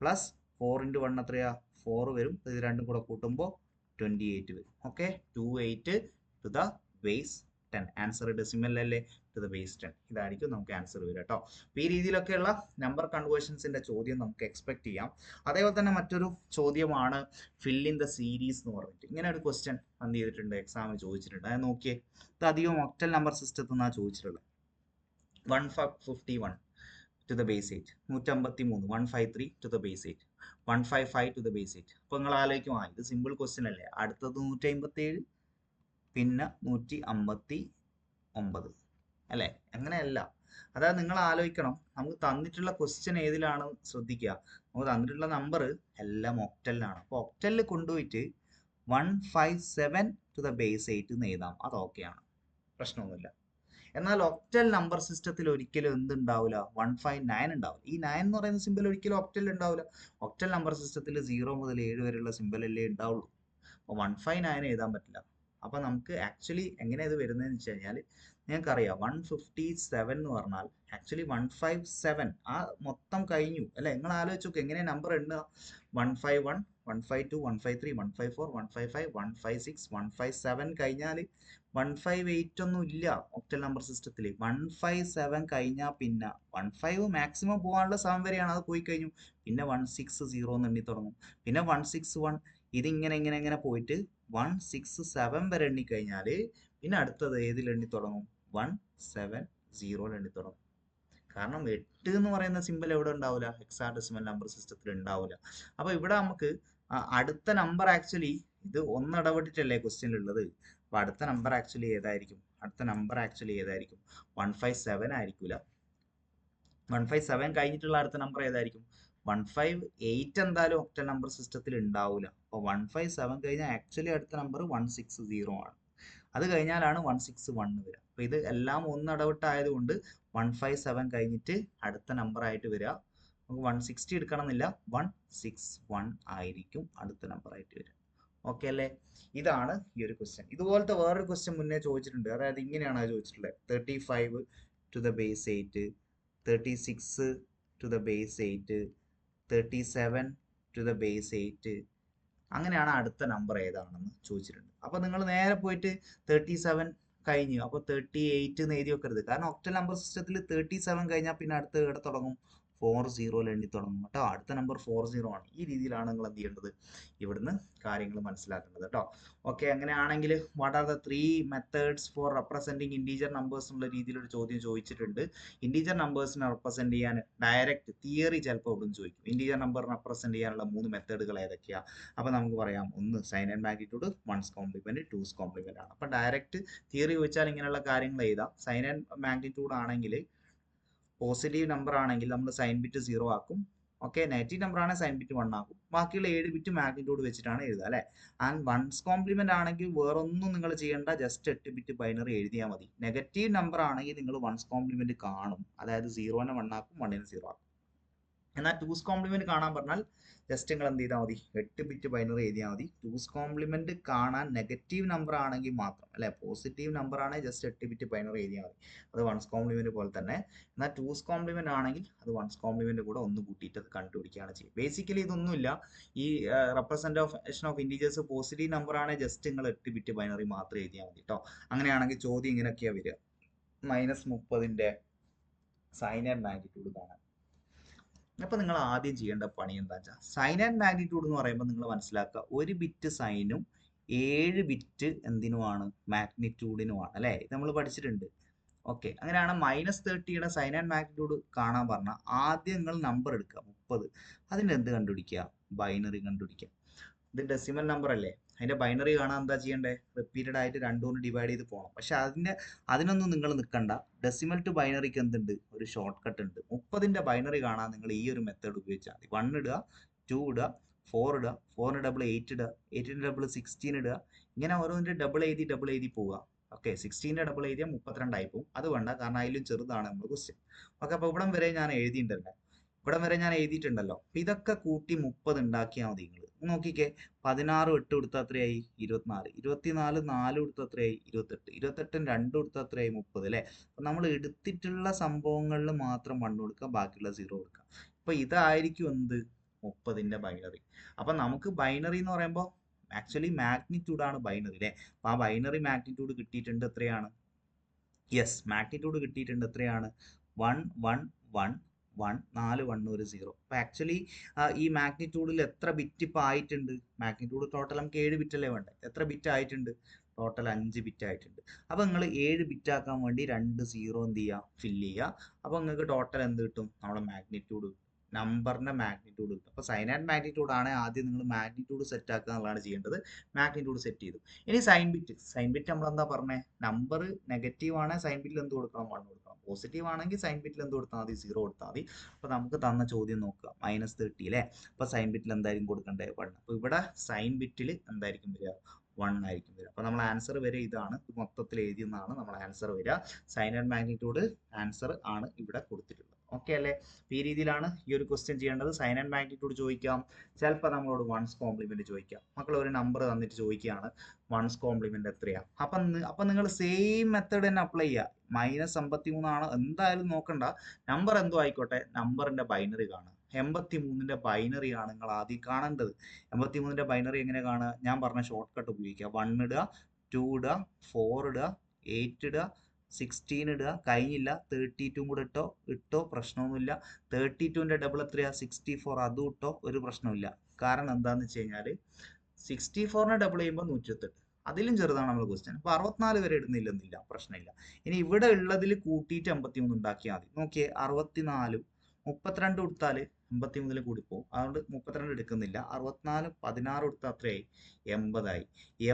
പ്ലസ് 4 × 1 എത്രയാ? 4 വരും. ഇത് രണ്ടും കൂടെ കൂട്ടുമ്പോൾ 28 വരും. Okay, 28 to the base 10. Answer decimal അല്ലേ, ടു ദ ബേസ് 10. ഇതായിരിക്കും നമുക്ക് ആൻസർ വരിക കേട്ടോ. അപ്പോൾ ഈ രീതിയിലൊക്കെയുള്ള നമ്പർ കൺവേർഷൻസിന്റെ ചോദ്യം നമുക്ക് എക്സ്പെക്ട് ചെയ്യാം. അതേപോലെ തന്നെ മറ്റൊരു ചോദ്യമാണ് ഫിൽ ഇൻ ദ സീരീസ് എന്ന് പറഞ്ഞിട്ട്. ഇങ്ങനെ ഒരു ക്വസ്റ്റ്യൻ എന്ത് ചെയ്തിട്ടുണ്ട്, എക്സാമിന് ചോദിച്ചിട്ടുണ്ട്. അത് നോക്കിയേ, ഇത് അധികം ഒക്ടൽ നമ്പർ സിസ്റ്റത്തിൽ നിന്നാണ് ചോദിച്ചിട്ടുള്ളത്. 151 to the base 8, 153, 153 to the base 8, 155 to the base 8. അപ്പോൾ നിങ്ങൾ ആലോചിക്കും, ഇത് സിമ്പിൾ ക്വസ്റ്റ്യൻ അല്ലേ, അടുത്തത് 157, പിന്നെ 159 അല്ലേ? അങ്ങനെയല്ല. അതായത് നിങ്ങൾ ആലോചിക്കണം, നമുക്ക് തന്നിട്ടുള്ള ക്വസ്റ്റ്യൻ ഏതിലാണ് ശ്രദ്ധിക്കുക, നമുക്ക് തന്നിട്ടുള്ള നമ്പർ എല്ലാം ഒക്ടലിലാണ്. അപ്പോൾ ഒക്ടലിൽ കൊണ്ടുപോയിട്ട് 157 to the base 8 എന്ന് എഴുതാം, അത് ഓക്കെയാണ്, പ്രശ്നമൊന്നുമില്ല. എന്നാൽ ഒക്ടൽ നമ്പർ സിസ്റ്റത്തിൽ ഒരിക്കലും എന്തുണ്ടാവില്ല, 159 ഉണ്ടാവില്ല. ഈ 9 എന്ന് പറയുന്ന സിമ്പിൾ ഒരിക്കലും ഒക്ടൽ ഉണ്ടാവില്ല. ഒക്ടൽ നമ്പർ സിസ്റ്റത്തിൽ 0 മുതൽ 7 വരെയുള്ള സിമ്പിൾ അല്ലേ ഉണ്ടാവുള്ളൂ. അപ്പോൾ 159 എഴുതാൻ പറ്റില്ല. അപ്പോൾ നമുക്ക് ആക്ച്വലി എങ്ങനെയാണ് ഇത് വരുന്നതെന്ന് വെച്ച് കഴിഞ്ഞാൽ, നിങ്ങൾക്കറിയാം 157 എന്ന് പറഞ്ഞാൽ ആക്ച്വലി 157 ആ മൊത്തം കഴിഞ്ഞു അല്ലേ? നിങ്ങൾ ആലോചിച്ച് നോക്കുക, എങ്ങനെയാണ് നമ്പർ എണ്ണുക? 151, 152, 153, 154, 155, 156, 157 കഴിഞ്ഞാൽ 158 ഒന്നും ഇല്ല ഒക്ടൽ നമ്പർ സിസ്റ്റത്തിൽ. 157 കഴിഞ്ഞാൽ പിന്നെ 15 മാക്സിമം പോകാനുള്ള 7 വരെയാണ്, അത് പോയി കഴിഞ്ഞു. പിന്നെ 160 എന്ന് എണ്ണി തുടങ്ങും, പിന്നെ 161, ഇതിങ്ങനെ ഇങ്ങനെ ഇങ്ങനെ പോയിട്ട് 167 വരെ എണ്ണിക്കഴിഞ്ഞാൽ പിന്നെ അടുത്തത് ഏതിൽ എണ്ണി തുടങ്ങും? 170 എണ്ണി തുടങ്ങും. കാരണം 8 എന്ന് പറയുന്ന സിമ്പിൾ എവിടെ ഉണ്ടാവില്ല? ഹെക്സാഡെസിമൽ നമ്പർ സിസ്റ്റത്തിൽ ഉണ്ടാവില്ല. അപ്പോൾ ഇവിടെ നമുക്ക് അടുത്ത നമ്പർ ആക്ച്വലി ഇത് ഒന്നിടപെട്ടിട്ടല്ലേ ക്വസ്റ്റ്യൻ ഉള്ളത്. അപ്പോൾ അടുത്ത നമ്പർ ആക്ച്വലി ഏതായിരിക്കും? 157 ആയിരിക്കില്ല. 157 കഴിഞ്ഞിട്ടുള്ള അടുത്ത നമ്പർ ഏതായിരിക്കും? 158 എന്തായാലും ഒക്ടൽ നമ്പർ സിസ്റ്റത്തിൽ ഉണ്ടാവില്ല. അപ്പോൾ 157 കഴിഞ്ഞാൽ ആക്ച്വലി അടുത്ത നമ്പർ 160 ആണ്. അത് കഴിഞ്ഞാലാണ് 161 വരിക. അപ്പോൾ ഇത് എല്ലാം ഒന്നിടവിട്ടായതുകൊണ്ട് 157 കഴിഞ്ഞിട്ട് അടുത്ത നമ്പർ ആയിട്ട് വരിക. നമുക്ക് 160 എടുക്കണം എന്നില്ല, 161 ആയിരിക്കും അടുത്ത നമ്പർ ആയിട്ട് വരിക. ഓക്കെ അല്ലേ? ഇതാണ് ഈ ഒരു ക്വസ്റ്റ്യൻ. ഇതുപോലത്തെ വേറൊരു ക്വസ്റ്റ്യൻ മുന്നേ ചോദിച്ചിട്ടുണ്ട്. അതായത് ഇങ്ങനെയാണ് ചോദിച്ചിട്ടുള്ളത്: 35 to the base 8, 36 to the base 8, 37 to the base 8. അങ്ങനെയാണ് അടുത്ത നമ്പർ ഏതാണെന്ന് ചോദിച്ചിട്ടുണ്ട്. അപ്പോൾ നിങ്ങൾ നേരെ പോയിട്ട് 37 കഴിഞ്ഞു, അപ്പോൾ 38 എന്ന് എഴുതി വെക്കരുത്. കാരണം ഒക്ടൽ നമ്പർ സിസ്റ്റത്തിൽ 37 കഴിഞ്ഞാൽ പിന്നെ അടുത്ത ഇവിടെ തുടങ്ങും 40 എണ്ണി തുടങ്ങും കേട്ടോ. അടുത്ത നമ്പർ 40 ആണ്. ഈ രീതിയിലാണ് നിങ്ങൾ എന്ത് ചെയ്യേണ്ടത്, ഇവിടുന്ന് കാര്യങ്ങൾ മനസ്സിലാക്കേണ്ടത് കേട്ടോ. ഓക്കെ, അങ്ങനെയാണെങ്കിൽ what are the 3 methods four representing integer numbers എന്നുള്ള രീതിയിലൊരു ചോദ്യം ചോദിച്ചിട്ടുണ്ട്. ഇൻറ്റീജർ നമ്പേഴ്സിനെ റെപ്രസെന്റ് ചെയ്യാൻ ഡയറക്റ്റ് തിയറി ചിലപ്പോൾ ഇവിടുന്ന് ചോദിക്കും. ഇൻറ്റീജർ നമ്പർ റെപ്രസെന്റ് ചെയ്യാനുള്ള 3 മെത്തേഡുകൾ ഏതൊക്കെയാണ്? അപ്പോൾ നമുക്ക് പറയാം, ഒന്ന് sign and magnitude, 1's complement, 2's complement ആണ്. അപ്പോൾ ഡയറക്റ്റ് തിയറി ചോദിച്ചാൽ ഇങ്ങനെയുള്ള കാര്യങ്ങൾ എഴുതാം. സൈൻ ആൻഡ് മാഗ്നിറ്റ്യൂഡ് ആണെങ്കിൽ പോസിറ്റീവ് നമ്പർ ആണെങ്കിൽ നമ്മൾ സൈൻ ബിറ്റ് 0 ആക്കും. ഓക്കെ, നെഗറ്റീവ് നമ്പർ ആണെങ്കിൽ സൈൻ ബിറ്റ് 1 ആക്കും. ബാക്കിയുള്ള 7 ബിറ്റ് മാഗ്നിറ്റ്യൂഡ് വെച്ചിട്ടാണ് എഴുതുക അല്ലേ? ആൻഡ് 1's കോംപ്ലിമെന്റ് ആണെങ്കിൽ വേറൊന്നും നിങ്ങൾ ചെയ്യേണ്ട, ജസ്റ്റ് 8 ബിറ്റ് ബൈനറി എഴുതിയാൽ മതി. നെഗറ്റീവ് നമ്പർ ആണെങ്കിൽ നിങ്ങൾ 1's കോംപ്ലിമെന്റ് കാണും, അതായത് 0നെ 1 ആക്കും, 1നെ 0 ആക്കും. എന്നാൽ 2's കോംപ്ലിമെന്റ് കാണാൻ പറഞ്ഞാൽ ജസ്റ്റ് നിങ്ങൾ എന്ത് ചെയ്താൽ മതി, 8 ബിറ്റ് ബൈനറി എഴുതിയാൽ മതി. 2's കോംപ്ലിമെന്റ് കാണാൻ നെഗറ്റീവ് നമ്പർ ആണെങ്കിൽ മാത്രം അല്ലെ, പോസിറ്റീവ് നമ്പർ ആണെങ്കിൽ ജസ്റ്റ് 8 ബിറ്റ് ബൈനറി എഴുതിയാൽ മതി. അത് 1's കോംപ്ലിമെന്റ് പോലെ തന്നെ. എന്നാൽ 2's കോംപ്ലിമെന്റ് ആണെങ്കിൽ അത് 1's കോംപ്ലിമെന്റ് കൂടെ ഒന്ന് കൂട്ടിയിട്ട് അത് കണ്ടുപിടിക്കുകയാണ് ചെയ്യുക. ബേസിക്കലി ഇതൊന്നുമില്ല, ഈ representation of integers positive number ആണെങ്കിൽ ജസ്റ്റ് നിങ്ങൾ 8 ബിറ്റ് ബൈനറി മാത്രം എഴുതിയാൽ മതി കേട്ടോ. അങ്ങനെയാണെങ്കിൽ ചോദ്യം ഇങ്ങനെയൊക്കെയാണ് വരിക: -30ന്റെ സൈൻ ആൻഡ് മാഗ്നിറ്റ്യൂഡ് കാണാൻ. അപ്പോൾ നിങ്ങൾ ആദ്യം ചെയ്യേണ്ട പണി എന്താ വെച്ചാൽ, സൈൻ ആൻഡ് മാഗ്നിറ്റ്യൂഡ് എന്ന് പറയുമ്പോൾ നിങ്ങൾ മനസ്സിലാക്കുക, 1 ബിറ്റ് സൈനും 7 ബിറ്റ് എന്തിനുമാണ്? മാഗ്നിറ്റ്യൂഡിനുമാണ് അല്ലേ? ഇത് നമ്മൾ പഠിച്ചിട്ടുണ്ട്. ഓക്കെ, അങ്ങനെയാണ് -30യുടെ സൈൻ ആൻഡ് മാഗ്നിറ്റ്യൂഡ് കാണാൻ പറഞ്ഞാൽ ആദ്യം നിങ്ങൾ നമ്പർ എടുക്കുക 30. അതിൻ്റെ എന്ത് കണ്ടുപിടിക്കുക? ബൈനറി കണ്ടുപിടിക്കുക. ഇത് ഡെസിമൽ നമ്പർ അല്ലേ? അതിന്റെ ബൈനറി കാണാൻ എന്താ ചെയ്യണ്ടേ? റിപ്പീറ്റഡ് ആയിട്ട് രണ്ടുകൊണ്ട് ഡിവൈഡ് ചെയ്ത് പോകണം. പക്ഷെ അതിനൊന്നും നിങ്ങൾ നിൽക്കണ്ട. ഡെസിമൽ ടു ബൈനറിക്ക് എന്തുണ്ട്? ഒരു ഷോർട്ട് കട്ട് ഉണ്ട്. 30ന്റെ ബൈനറി കാണാൻ നിങ്ങൾ ഈ ഒരു മെത്തേഡ് ഉപയോഗിച്ചാൽ മതി. 1 ഇടുക, 2 ഇടുക, 4 ഇടുക, 4ന്റെ ഡബിൾ 8 ഇടുക, 8ന്റെ ഡബിൾ 16 ഇടുക. ഇങ്ങനെ ഓരോന്നിന്റെ ഡബിൾ എഴുതി പോവുക. ഓക്കെ, 16ന്റെ ഡബിൾ എഴുതിയാൽ 32 ആയി പോകും. അത് വേണ്ട, കാരണം അതിലും ചെറുതാണ് നമ്മൾ ക്വസ്റ്റ്യൻ. ഓക്കെ, അപ്പോൾ ഇവിടം വരെ ഞാൻ എഴുതിയിട്ടുണ്ടല്ലോ. അപ്പൊ ഇതൊക്കെ കൂട്ടി 30 ഉണ്ടാക്കിയാൽ മതി. നിങ്ങൾ നോക്കിക്കേ, 16 8 കൊടുത്താൽ എത്രയായി? 24. 24 4 കൊടുത്താൽ എത്രയായി? 28. 28 2 കൊടുത്താൽ എത്രയായി? 30 അല്ലേ? അപ്പൊ നമ്മൾ എടുത്തിട്ടുള്ള സംഭവങ്ങളിൽ മാത്രം 1 കൊടുക്കുക, ബാക്കിയുള്ള 0 കൊടുക്കുക. അപ്പൊ ഇതായിരിക്കും എന്ത്? 30ന്റെ ബൈനറി. അപ്പൊ നമുക്ക് ബൈനറി എന്ന് പറയുമ്പോൾ ആക്ച്വലി മാഗ്നിറ്റ്യൂഡ് ആണ് ബൈനറി അല്ലേ? അപ്പൊ ആ ബൈനറി മാഗ്നിറ്റ്യൂഡ് കിട്ടിയിട്ടുണ്ട്. എത്രയാണ്? യെസ്, മാഗ്നിറ്റ്യൂഡ് കിട്ടിയിട്ടുണ്ട്. എത്രയാണ്? 1 1 1 1 4 1 ഒരു 0. അപ്പൊ ആക്ച്വലി ഈ മാഗ്നിറ്റ്യൂഡിൽ എത്ര ബിറ്റ് ഇപ്പൊ ആയിട്ടുണ്ട്? മാഗ്നിറ്റ്യൂഡ് ടോട്ടൽ നമുക്ക് 7 ബിറ്റ് അല്ലേ വേണ്ടത്? എത്ര ബിറ്റ് ആയിട്ടുണ്ട്? ടോട്ടൽ 5 ബിറ്റ് ആയിട്ടുണ്ട്. അപ്പൊ നിങ്ങൾ 7 ബിറ്റ് ആക്കാൻ വേണ്ടി 2 0 എന്ത് ചെയ്യുക? ഫില്ല് ചെയ്യുക. അപ്പൊ നിങ്ങൾക്ക് ടോട്ടൽ എന്ത് കിട്ടും? നമ്മുടെ മാഗ്നിറ്റ്യൂഡ്, നമ്പറിന്റെ മാഗ്നിറ്റ്യൂഡ് കിട്ടും. അപ്പൊ സൈൻ ആൻഡ് മാഗ്നിറ്റ്യൂഡ് ആണ് ആദ്യം നിങ്ങൾ മാഗ്നിറ്റ്യൂഡ് സെറ്റ് ആക്കുക എന്നുള്ളതാണ് ചെയ്യേണ്ടത്. മാഗ്നിറ്റ്യൂഡ് സെറ്റ് ചെയ്തു. ഇനി സൈൻ ബിറ്റ് നമ്മൾ എന്താ പറഞ്ഞത്? നമ്പർ നെഗറ്റീവ് ആണ്, സൈൻ ബിറ്റിൽ എന്ത് കൊടുക്കണം? 1 കൊടുക്കണം. പോസിറ്റീവ് ആണെങ്കിൽ സൈൻ ബിറ്റിൽ എന്ത് കൊടുത്താൽ മതി? 0 കൊടുത്താൽ മതി. അപ്പൊ നമുക്ക് തന്ന ചോദ്യം നോക്കുക, -30 അല്ലേ? അപ്പൊ സൈൻ ബിറ്റിൽ എന്തായിരിക്കും കൊടുക്കേണ്ടത്? 1. അപ്പൊ ഇവിടെ സൈൻ ബിറ്റിൽ എന്തായിരിക്കും വരിക? 1 ആയിരിക്കും വരിക. അപ്പൊ നമ്മൾ ആൻസർ വരെ ഇതാണ്, മൊത്തത്തിൽ എഴുതിയെന്നാണ് നമ്മൾ ആൻസർ വരിക. സൈൻ ആൻഡ് മാഗ്നിറ്റ്യൂഡ് ആൻസർ ആണ് ഇവിടെ കൊടുത്തിട്ടുള്ളത്. ഓക്കെ അല്ലേ? ഈ രീതിയിലാണ് ഈ ഒരു ക്വസ്റ്റ്യൻ ചെയ്യേണ്ടത്. സൈൻ ആൻഡ് മാഗ്നിറ്റ്യൂഡ് ചോദിക്കാം, ചിലപ്പോൾ നമ്മളോട് വൺസ് കോംപ്ലിമെന്റ് ചോദിക്കാം. മക്കൾ ഒരു നമ്പർ തന്നിട്ട് ചോദിക്കുകയാണ് വൺസ് കോംപ്ലിമെന്റ് എത്രയാ? അപ്പൊ നിങ്ങൾ സെയിം മെത്തേഡ് തന്നെ അപ്ലൈ ചെയ്യുക. -53 ആണ് എന്തായാലും നോക്കണ്ട, നമ്പർ എന്തോ ആയിക്കോട്ടെ, നമ്പറിന്റെ ബൈനറി കാണുക. 83ന്റെ ബൈനറി ആണ് നിങ്ങൾ ആദ്യം കാണേണ്ടത്. 83ന്റെ ബൈനറി എങ്ങനെ കാണുക? ഞാൻ പറഞ്ഞ ഷോർട്ട് കട്ട് ഉപയോഗിക്കുക. 1 ഇടുക, 2 ഇടുക, 4 ഇടുക, 8 ഇടുക, 16 ഇടുക. കഴിഞ്ഞില്ല, 32 കൂടെ ഇട്ടോ പ്രശ്നമൊന്നുമില്ല. 32ന്റെ ഡബിൾ എത്രയാ? 64. അതും ഇട്ടോ, ഒരു പ്രശ്നമില്ല. കാരണം എന്താന്ന് വെച്ച് കഴിഞ്ഞാൽ 64നെ ഡബിൾ ചെയ്യുമ്പോൾ 128. അതിലും ചെറുതാണ് നമ്മൾ ക്വസ്റ്റ്യൻ. അപ്പൊ 64 വരെ ഇടുന്നില്ലെന്നില്ല, പ്രശ്നമില്ല. ഇനി ഇവിടെ ഉള്ളതിൽ കൂട്ടിയിട്ട് 83 ഉണ്ടാക്കിയാൽ മതി. നോക്കിയേ, 64 32 കൊടുത്താൽ 83 കൂടിപ്പോവും. അതുകൊണ്ട് 32 എടുക്കുന്നില്ല. 64 16 കൊടുത്താൽ അത്രയായി? 80 ആയി.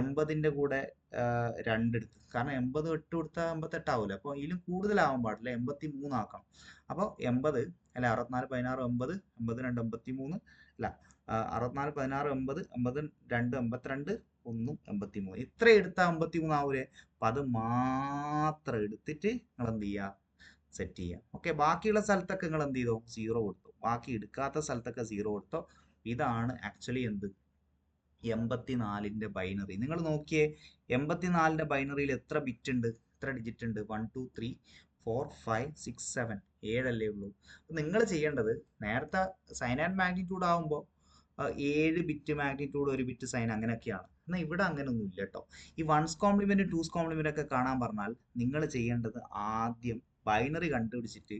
80ന്റെ കൂടെ 2 എടുത്തു, കാരണം 80 8 കൊടുത്താൽ 58 ആവില്ല. അപ്പോൾ ഇതിലും കൂടുതലാവാൻ പാടില്ല, 83 ആക്കണം. അപ്പോൾ 80 അല്ല, 64 16 80, 82 83 അല്ല, 64 16 80, 82 82, 1 83. ഇത്ര എടുത്താൽ 53 ആവൂലേ? അപ്പൊ അത് മാത്രം എടുത്തിട്ട് നിങ്ങൾ എന്ത് ചെയ്യുക? സെറ്റ് ചെയ്യുക. ഓക്കെ, ബാക്കിയുള്ള സ്ഥലത്തൊക്കെ നിങ്ങൾ എന്ത് ചെയ്തോ? 0 കൊടുത്തു. ബാക്കി എടുക്കാത്ത സ്ഥലത്തൊക്കെ 0 കൊടുത്തോ. ഇതാണ് ആക്ച്വലി എന്ത്? 84ന്റെ ബൈനറി. നിങ്ങൾ നോക്കിയേ, 84ന്റെ ബൈനറിയിൽ എത്ര ബിറ്റ് ഉണ്ട്? എത്ര ഡിജിറ്റ് ഉണ്ട്? 1 2 3 4 5 6 7 7 അല്ലേ ഉള്ളൂ. നിങ്ങൾ ചെയ്യേണ്ടത്, നേരത്തെ സൈൻ ആൻഡ് മാഗ്നിറ്റ്യൂഡ് ആകുമ്പോൾ 7 ബിറ്റ് മാഗ്നിറ്റ്യൂഡ്, 1 ബിറ്റ് സൈൻ, അങ്ങനെയൊക്കെയാണ്. എന്നാൽ ഇവിടെ അങ്ങനെയൊന്നും ഇല്ല കേട്ടോ. ഈ വൺസ് കോംപ്ലിമെന്റ്, ടൂസ് കോംപ്ലിമെന്റ് ഒക്കെ കാണാൻ പറഞ്ഞാൽ നിങ്ങൾ ചെയ്യേണ്ടത് ആദ്യം ബൈനറി കണ്ടുപിടിച്ചിട്ട്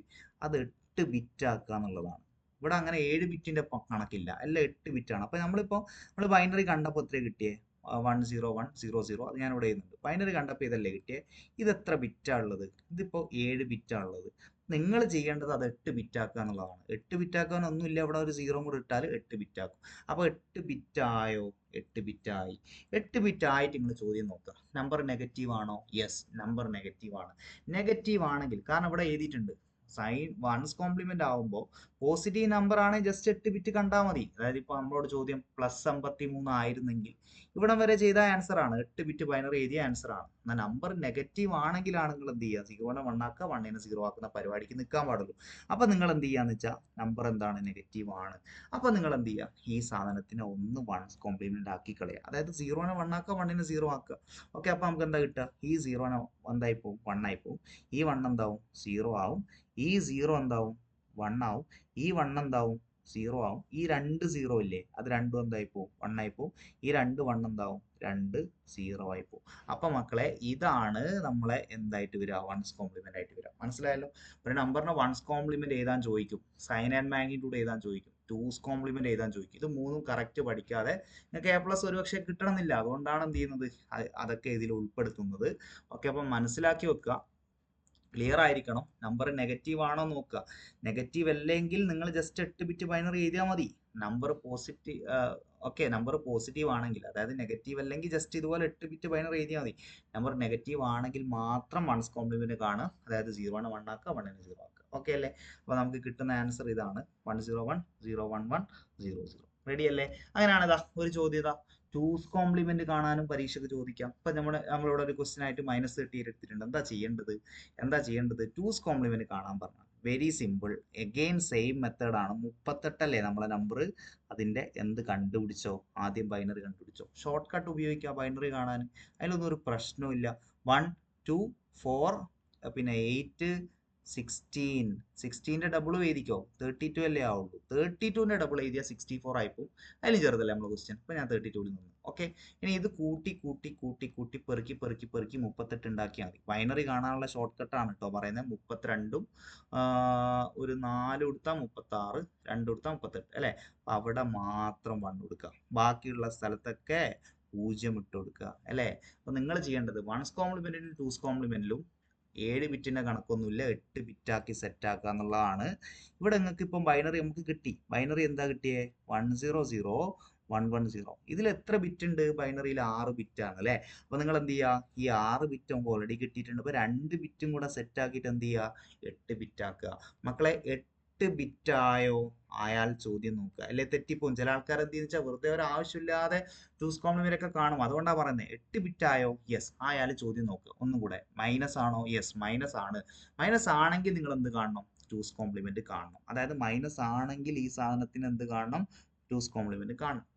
അത് 8 ബിറ്റ് ആക്കുക എന്നുള്ളതാണ്. ഇവിടെ അങ്ങനെ 7 ബിറ്റിന്റെ കണക്കില്ല, എല്ലാം 8 ബിറ്റാണ്. അപ്പൊ നമ്മൾ ബൈനറി കണ്ടപ്പോൾ എത്ര കിട്ടിയേ? 10100. അത് ഞാൻ ഇവിടെ എഴുതുന്നുണ്ട്. ബൈനറി കണ്ടപ്പോൾ ഇതല്ലേ കിട്ടിയേ? ഇത് എത്ര ബിറ്റാ ഉള്ളത്? ഇതിപ്പോ 7 ബിറ്റാ ഉള്ളത്. നിങ്ങൾ ചെയ്യേണ്ടത് അത് 8 ബിറ്റ് ആക്കുക എന്നുള്ളതാണ്. 8 ബിറ്റ് ആക്കാൻ ഒന്നുമില്ല, ഇവിടെ ഒരു 0 കൂടെ ഇട്ടാൽ 8 ബിറ്റ് ആക്കും. അപ്പൊ 8 ബിറ്റ് ആയോ? 8 ബിറ്റ് ആയി. 8 ബിറ്റ് ആയിട്ട് നിങ്ങൾ ചോദ്യം നോക്കുക, നമ്പർ നെഗറ്റീവ് ആണോ? യെസ്, നമ്പർ നെഗറ്റീവ് ആണ്. നെഗറ്റീവ് ആണെങ്കിൽ, കാരണം ഇവിടെ എഴുതിയിട്ടുണ്ട് സൈൻ വൺസ് കോംപ്ലിമെന്റ് ആവുമ്പോൾ പോസിറ്റീവ് നമ്പർ ആണെങ്കിൽ ജസ്റ്റ് 8 ബിറ്റ് കണ്ടാൽ മതി. അതായത് ഇപ്പൊ നമ്മളോട് ചോദ്യം +53 ആയിരുന്നെങ്കിൽ ഇവിടം വരെ ചെയ്ത ആൻസർ ആണ്, 8 ബിറ്റ് ബൈനറി എഴുതിയ ആൻസർ ആണ്. എന്നാൽ നമ്പർ നെഗറ്റീവ് ആണെങ്കിലാണ് നിങ്ങൾ എന്ത് ചെയ്യുക? 0നെ 1 ആക്കുക, 1നെ 0 ആക്കുന്ന പരിപാടിക്ക് നിൽക്കാൻ പാടുള്ളൂ. അപ്പൊ നിങ്ങൾ എന്ത് ചെയ്യാന്ന് വെച്ചാൽ, നമ്പർ എന്താണ്? നെഗറ്റീവ് ആണ്. അപ്പൊ നിങ്ങൾ എന്ത് ചെയ്യുക? ഈ സാധനത്തിനെ ഒന്ന് വൺസ് കോംപ്ലിമെന്റ് ആക്കി കളയുക. അതായത് 0നെ 1 ആക്കുക, 1നെ 0 ആക്കുക. ഓക്കെ, അപ്പൊ നമുക്ക് എന്താ കിട്ടുക? ഈ 0നെ എന്തായി പോകും? 1 ആയി പോകും. ഈ 1 എന്താവും? 0 ആവും. ഈ 0 എന്താവും? 1 ആവും. ഈ 1 എന്താവും? 0 ആവും. ഈ 2 0 ഇല്ലേ, അത് രണ്ടും എന്തായി പോവും? 1 ആയി പോവും. ഈ 2 1 എന്താവും? 2 0 ആയി പോവും. അപ്പൊ മക്കളെ, ഇതാണ് നമ്മളെ എന്തായിട്ട് വരിക? വൺസ് കോംപ്ലിമെന്റ് ആയിട്ട് വരിക. മനസ്സിലായല്ലോ? ഒരു നമ്പറിനെ വൺസ് കോംപ്ലിമെന്റ് എഴുതാൻ ചോദിക്കും, സൈൻ ആൻഡ് മാഗ്നിറ്റ്യൂഡ് എഴുതാൻ ചോദിക്കും, ടൂസ് കോംപ്ലിമെന്റ് എഴുതാൻ ചോദിക്കും. ഇത് മൂന്നും കറക്റ്റ് പഠിക്കാതെ നിങ്ങൾക്ക് A+ ഒരുപക്ഷെ കിട്ടണമെന്നില്ല. അതുകൊണ്ടാണ് എന്ത് ചെയ്യുന്നത്? അതൊക്കെ ഇതിൽ ഉൾപ്പെടുത്തുന്നത്. ഓക്കെ, അപ്പം മനസ്സിലാക്കി വെക്കുക, ക്ലിയർ ആയിരിക്കണം. നമ്പർ നെഗറ്റീവ് ആണോ നോക്കുക. നെഗറ്റീവ് അല്ലെങ്കിൽ നിങ്ങൾ ജസ്റ്റ് 8 ബിറ്റ് ബൈനറി എഴുതിയാൽ മതി. നമ്പർ പോസിറ്റീവ് നമ്പർ പോസിറ്റീവ് ആണെങ്കിൽ, അതായത് നെഗറ്റീവ് അല്ലെങ്കിൽ ജസ്റ്റ് ഇതുപോലെ 8 ബിറ്റ് ബൈനറി എഴുതിയാൽ മതി. നമ്പർ നെഗറ്റീവ് ആണെങ്കിൽ മാത്രം വൺസ് കോംപ്ലിമെന്റ് കാണുക, അതായത് 0 1 ആക്കുക, 1 0 ആക്കുക. ഓക്കെ അല്ലേ? അപ്പോൾ നമുക്ക് കിട്ടുന്ന ആൻസർ ഇതാണ് 101 011 00. റെഡി അല്ലേ? അങ്ങനെയാണ് ഇതാ ഒരു ചോദ്യം ഇതാ ടൂസ് കോംപ്ലിമെന്റ് കാണാനും പരീക്ഷയ്ക്ക് ചോദിക്കാം. ഇപ്പൊ നമ്മളിവിടെ ഒരു ക്വസ്റ്റ്യൻ ആയിട്ട് -30 എടുത്തിട്ടുണ്ട്. എന്താ ചെയ്യേണ്ടത്? ടൂസ് കോംപ്ലിമെന്റ് കാണാൻ പറഞ്ഞു. Very simple. Again same method ആണ്. 38 അല്ലേ നമ്മളെ നമ്പർ, അതിന്റെ എന്ത് കണ്ടുപിടിച്ചോ, ആദ്യം ബൈനറി കണ്ടുപിടിച്ചോ. ഷോർട്ട് കട്ട് ഉപയോഗിക്കുക ബൈനറി കാണാൻ, അതിലൊന്നും ഒരു പ്രശ്നമില്ല. 1 2 4 പിന്നെ 8 16ന്റെ ഡബിൾ എഴുതിക്കോ, 32 അല്ലേ ആവുള്ളൂ. 32ന്റെ ഡബിൾ എഴുതിയാൽ 64 ആയിപ്പോവും. അതിലും ചെറുതല്ലേ നമ്മളെ ക്വസ്റ്റ്യൻ. ഇപ്പൊ ഞാൻ 32ൽ നിന്നു. ഓക്കെ, ഇനി ഇത് കൂട്ടി പെറുക്കി 38 ഉണ്ടാക്കിയാൽ മതി. ബൈനറി കാണാനുള്ള ഷോർട്ട് കട്ടാണ് കേട്ടോ പറയുന്നത്. 32ഉം ഒരു 4 കൊടുത്താൽ 36, 2 കൊടുത്താൽ 38 അല്ലെ? അപ്പൊ അവിടെ മാത്രം 1 കൊടുക്കുക, ബാക്കിയുള്ള സ്ഥലത്തൊക്കെ 0 ഇട്ട് കൊടുക്കുക അല്ലെ? അപ്പൊ നിങ്ങൾ ചെയ്യേണ്ടത് വൺസ് കോംപ്ലിമെന്റിലും ടൂസ് കോംപ്ലിമെന്റിലും 7 ബിറ്റിന്റെ കണക്കൊന്നുമില്ല, 8 ബിറ്റാക്കി സെറ്റ് ആക്കുക എന്നുള്ളതാണ്. ഇവിടെ നിങ്ങൾക്ക് ഇപ്പം ബൈനറി നമുക്ക് കിട്ടി. ബൈനറി എന്താ കിട്ടിയേ? 100 110. ഇതിൽ എത്ര ബിറ്റ് ഉണ്ട്? ബൈനറിയിൽ 6 ബിറ്റ് ആണ് അല്ലെ? അപ്പൊ നിങ്ങൾ എന്ത് ചെയ്യുക? ഈ 6 ബിറ്റ് നമുക്ക് ഓൾറെഡി കിട്ടിയിട്ടുണ്ട്. അപ്പൊ 2 ബിറ്റും കൂടെ സെറ്റ് ആക്കിയിട്ട് എന്ത് ചെയ്യുക? 8 ബിറ്റ് ആക്കുക. മക്കളെ 8 ബിറ്റ് ആയാൽ ചോദ്യം നോക്കുക, അല്ലെ തെറ്റിപ്പോവും. ചില ആൾക്കാർ എന്ത് വെച്ചാൽ വെറുതെ ഒരു ആവശ്യമില്ലാതെ ടൂസ് കോംപ്ലിമെന്റ് ഒക്കെ കാണും. അതുകൊണ്ടാണ് പറയുന്നത് 8 ബിറ്റ് ആയോ? യെസ് ആയാൽ ചോദ്യം നോക്കുക. ഒന്നും കൂടെ, മൈനസ് ആണോ? യെസ് മൈനസ് ആണ്. മൈനസ് ആണെങ്കിൽ നിങ്ങൾ എന്ത് കാണണം? ടൂസ് കോംപ്ലിമെന്റ് കാണണം. അതായത് മൈനസ് ആണെങ്കിൽ ഈ സാധനത്തിന് എന്ത് കാണണം? ടൂസ് കോംപ്ലിമെന്റ് കാണണം.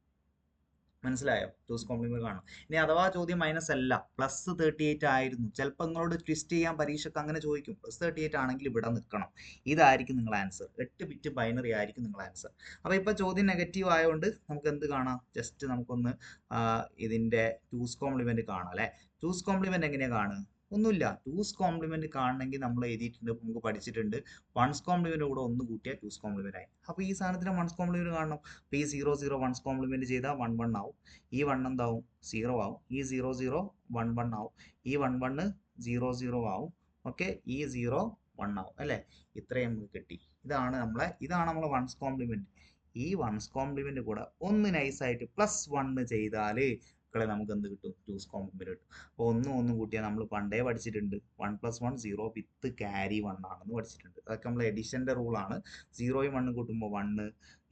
മനസ്സിലായോ? ടൂസ് കോംപ്ലിമെന്റ് കാണണം. ഇനി അഥവാ ചോദ്യം മൈനസ് അല്ല, +38 ആയിരുന്നു, ചിലപ്പോൾ നിങ്ങളോട് ട്വിസ്റ്റ് ചെയ്യാൻ പരീക്ഷക്ക് അങ്ങനെ ചോദിക്കും. +38 ആണെങ്കിൽ ഇവിടെ നിൽക്കണം. ഇതായിരിക്കും നിങ്ങളുടെ ആൻസർ. 8 ബിറ്റ് ബൈനറി ആയിരിക്കും നിങ്ങളുടെ ആൻസർ. അപ്പൊ ഇപ്പൊ ചോദ്യം നെഗറ്റീവ് ആയതുകൊണ്ട് നമുക്ക് എന്ത് കാണാം? ജസ്റ്റ് നമുക്കൊന്ന് ഇതിന്റെ ടൂസ് കോംപ്ലിമെന്റ് കാണാം അല്ലെ? ടൂസ് കോംപ്ലിമെന്റ് എങ്ങനെയാ കാണുക? ഒന്നുമില്ല. ടൂസ് കോംപ്ലിമെന്റ് കാണണമെങ്കിൽ നമ്മൾ എഴുതിയിട്ടുണ്ട്, നമുക്ക് പഠിച്ചിട്ടുണ്ട്. വൺസ് കോംപ്ലിമെന്റ് കൂടെ 1 കൂട്ടിയാൽ ടൂസ് കോംപ്ലിമെന്റ് ആയി. അപ്പൊ ഈ സാധനത്തിന് വൺസ് കോംപ്ലിമെന്റ് കാണണം. അപ്പൊ ഈ 00 വൺസ് കോംപ്ലിമെന്റ് ചെയ്താൽ 11 ആവും. ഈ 1 എന്താവും? 0 ആവും. ഈ 00 11 ആവും. ഈ 11 00 ആവും. ഓക്കെ, ഈ 0 1 ആവും അല്ലെ? ഇത്രയും നമുക്ക് കിട്ടി. ഇതാണ് നമ്മളെ വൺസ് കോംപ്ലിമെന്റ്. ഈ വൺസ് കോംപ്ലിമെന്റ് കൂടെ ഒന്ന് നൈസായിട്ട് +1 ചെയ്താല് നമുക്ക് എന്ത് കിട്ടും? ടൂസ് കോംപ്ലിമെന്റ് കിട്ടും. അപ്പൊ 1 കൂട്ടിയാൽ നമ്മൾ പണ്ടേ പഠിച്ചിട്ടുണ്ട്. 1 + 1 0 വിത്ത് ക്യാരി 1 ആണെന്ന് പഠിച്ചിട്ടുണ്ട്. അതൊക്കെ നമ്മൾ എഡിഷന്റെ റൂളാണ്. 0യും 1 കൂട്ടുമ്പോൾ 1,